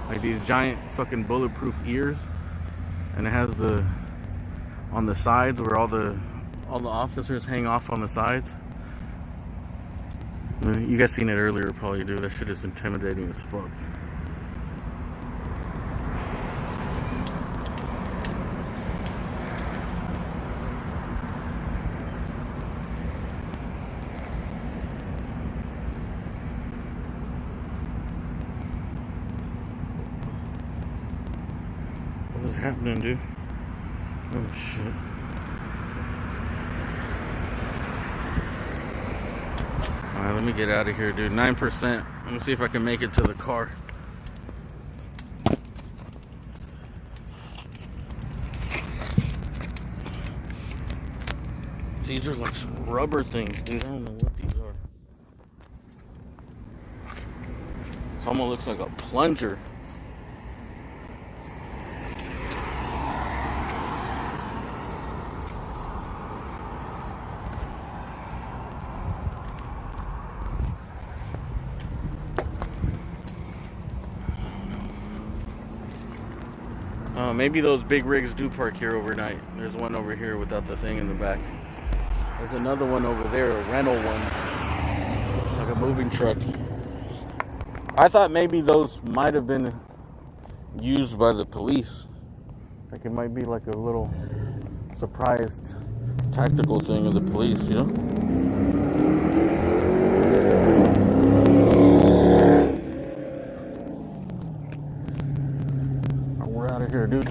like these giant fucking bulletproof ears. And it has on the sides where all the officers hang off on the sides. You guys seen it earlier, probably, dude. That shit is intimidating as fuck. What is happening, dude? Oh shit. Alright, let me get out of here, dude. 9%. Let me see if I can make it to the car. These are like some rubber things, dude. I don't know what these are. It almost looks like a plunger. Maybe those big rigs do park here overnight. There's one over here without the thing in the back. There's another one over there, a rental one, like a moving truck. I thought maybe those might have been used by the police. Like it might be like a little surprised tactical thing of the police, you know? Here, dude.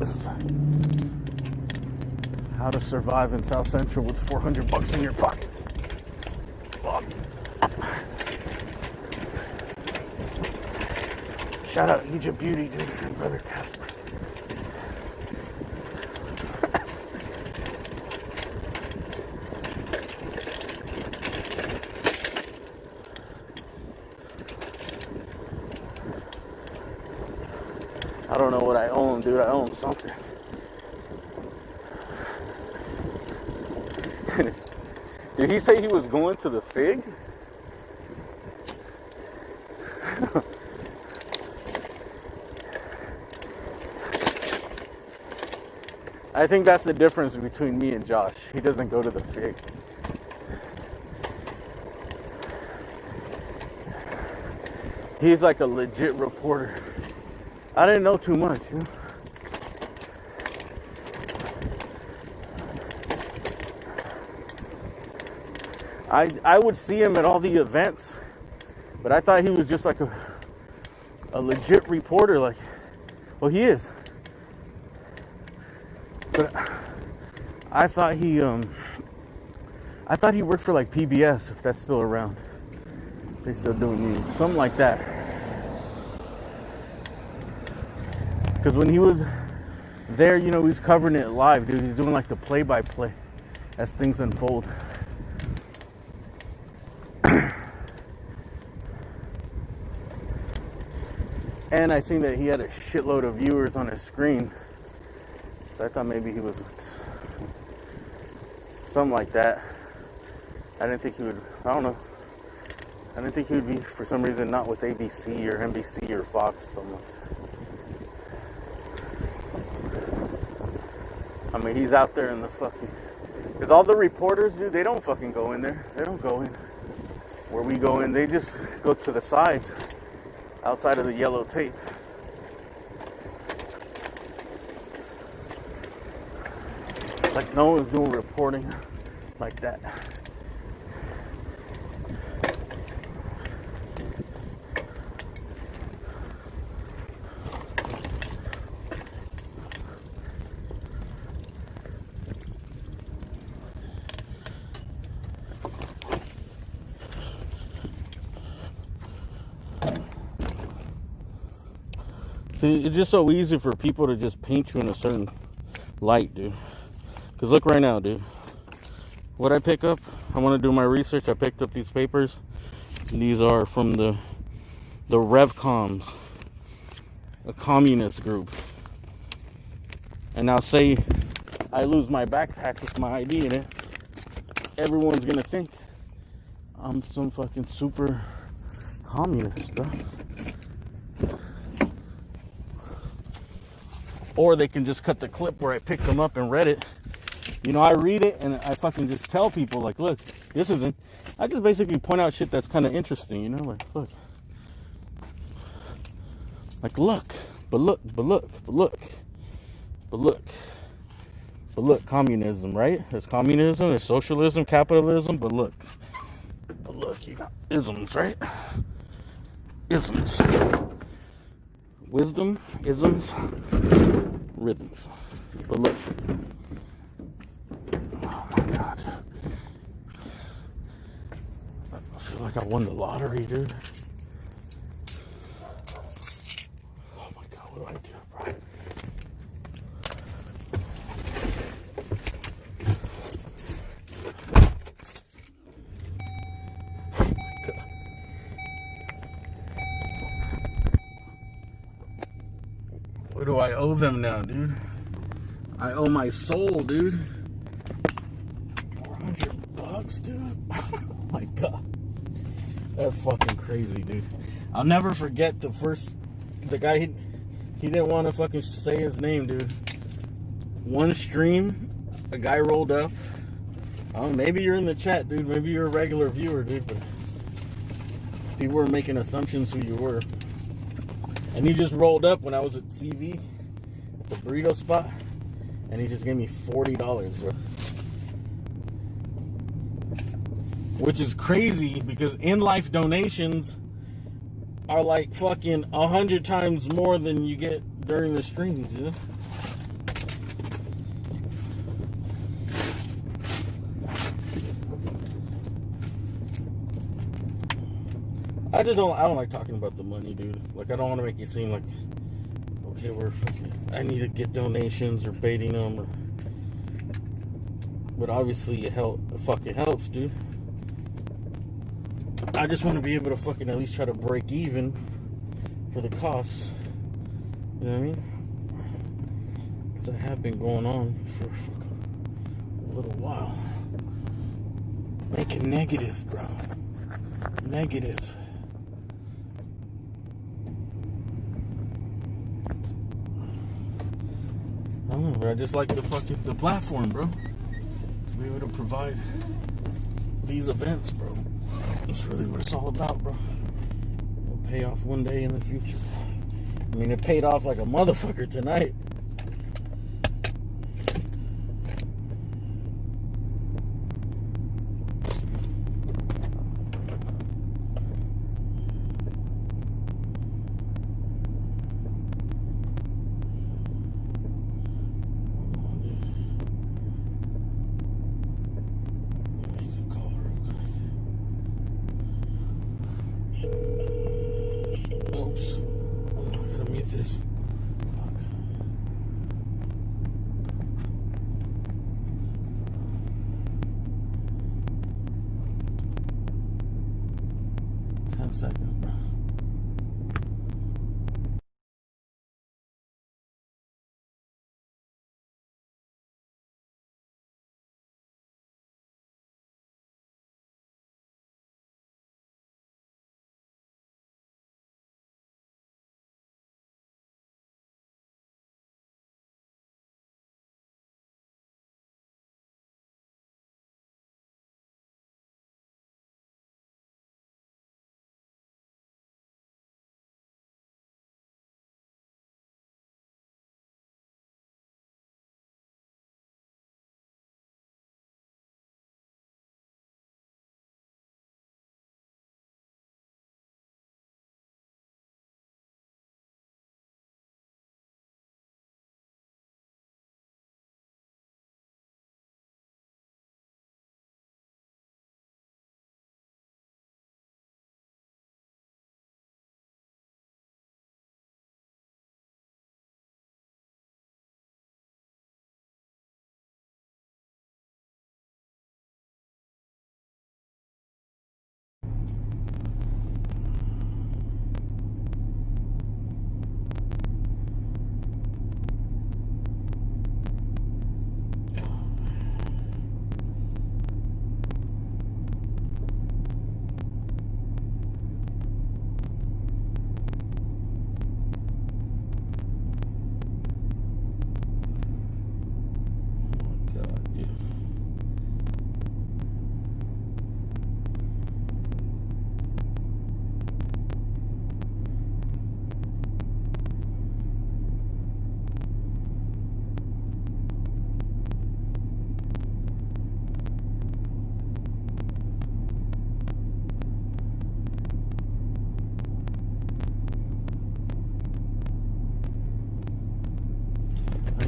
This is how to survive in South Central with $400 in your pocket. Shout out Egypt Beauty, dude, and Brother Casper. I don't know what I own, dude. I own something. Did he say he was going to the Fig? I think that's the difference between me and Josh. He doesn't go to the Fig. He's like a legit reporter. I didn't know too much, you know. I would see him at all the events, but I thought he was just like a legit reporter. Like, well, he is. But I thought he worked for like PBS, if that's still around. They still doing news, something like that. Because when he was there, you know, he's covering it live, dude. He's doing like the play-by-play as things unfold. And I seen that he had a shitload of viewers on his screen. So I thought maybe he was something like that. I didn't think he would, I don't know. I didn't think he would be, for some reason, not with ABC or NBC or Fox or something like that. I mean, he's out there in the fucking... Because all the reporters, dude, they don't fucking go in there. They don't go in where we go in. They just go to the sides, outside of the yellow tape. Like, no one's doing reporting like that. See, it's just so easy for people to just paint you in a certain light, dude. Because look right now, dude. What I pick up, I want to do my research. I picked up these papers. These are from the Revcoms, a communist group. And now say I lose my backpack with my ID in it, everyone's gonna think I'm some fucking super communist, bro. Or they can just cut the clip where I picked them up and read it. You know, I read it and I fucking just tell people, like, look, this isn't. I just basically point out shit that's kind of interesting, you know, like, look. Like, look, but look, but look, but look, but look, but look, communism, right? There's communism, there's socialism, capitalism, but look, you got isms, right? Isms. Wisdom, isms, rhythms. But look. Oh my God. I feel like I won the lottery, dude. Oh my God, what do I do, bro? What do I owe them now, dude? I owe my soul, dude. $400, dude. Oh my God. That's fucking crazy, dude. I'll never forget the guy, he didn't want to fucking say his name, dude. One stream, a guy rolled up. Oh, maybe you're in the chat, dude. Maybe you're a regular viewer, dude. But people were making assumptions who you were. And he just rolled up when I was at CV, at the burrito spot, and he just gave me $40, bro. Which is crazy because in-life donations are like fucking 100 times more than you get during the streams, you know? I don't like talking about the money, dude. Like, I don't want to make it seem like, okay, I need to get donations or baiting them. But obviously it fucking helps, dude. I just want to be able to fucking at least try to break even for the costs. You know what I mean? Because I have been going on for fucking a little while. Making negative, bro. Negative. I don't know, but I just like the platform, bro. To be able to provide these events, bro. That's really what it's all about, bro. It'll pay off one day in the future. I mean, it paid off like a motherfucker tonight.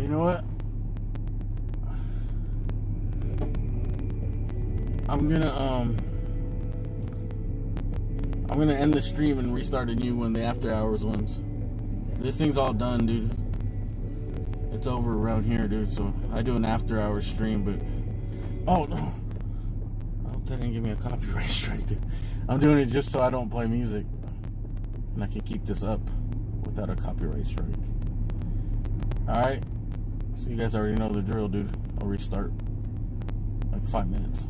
you know what? I'm gonna end the stream and restart a new one, the after hours ones. This thing's all done, dude. It's over around here, dude. So I do an after hours stream, but oh no, I hope that didn't give me a copyright strike, dude. I'm doing it just so I don't play music, and I can keep this up without a copyright strike. All right. So you guys already know the drill, dude. I'll restart like 5 minutes.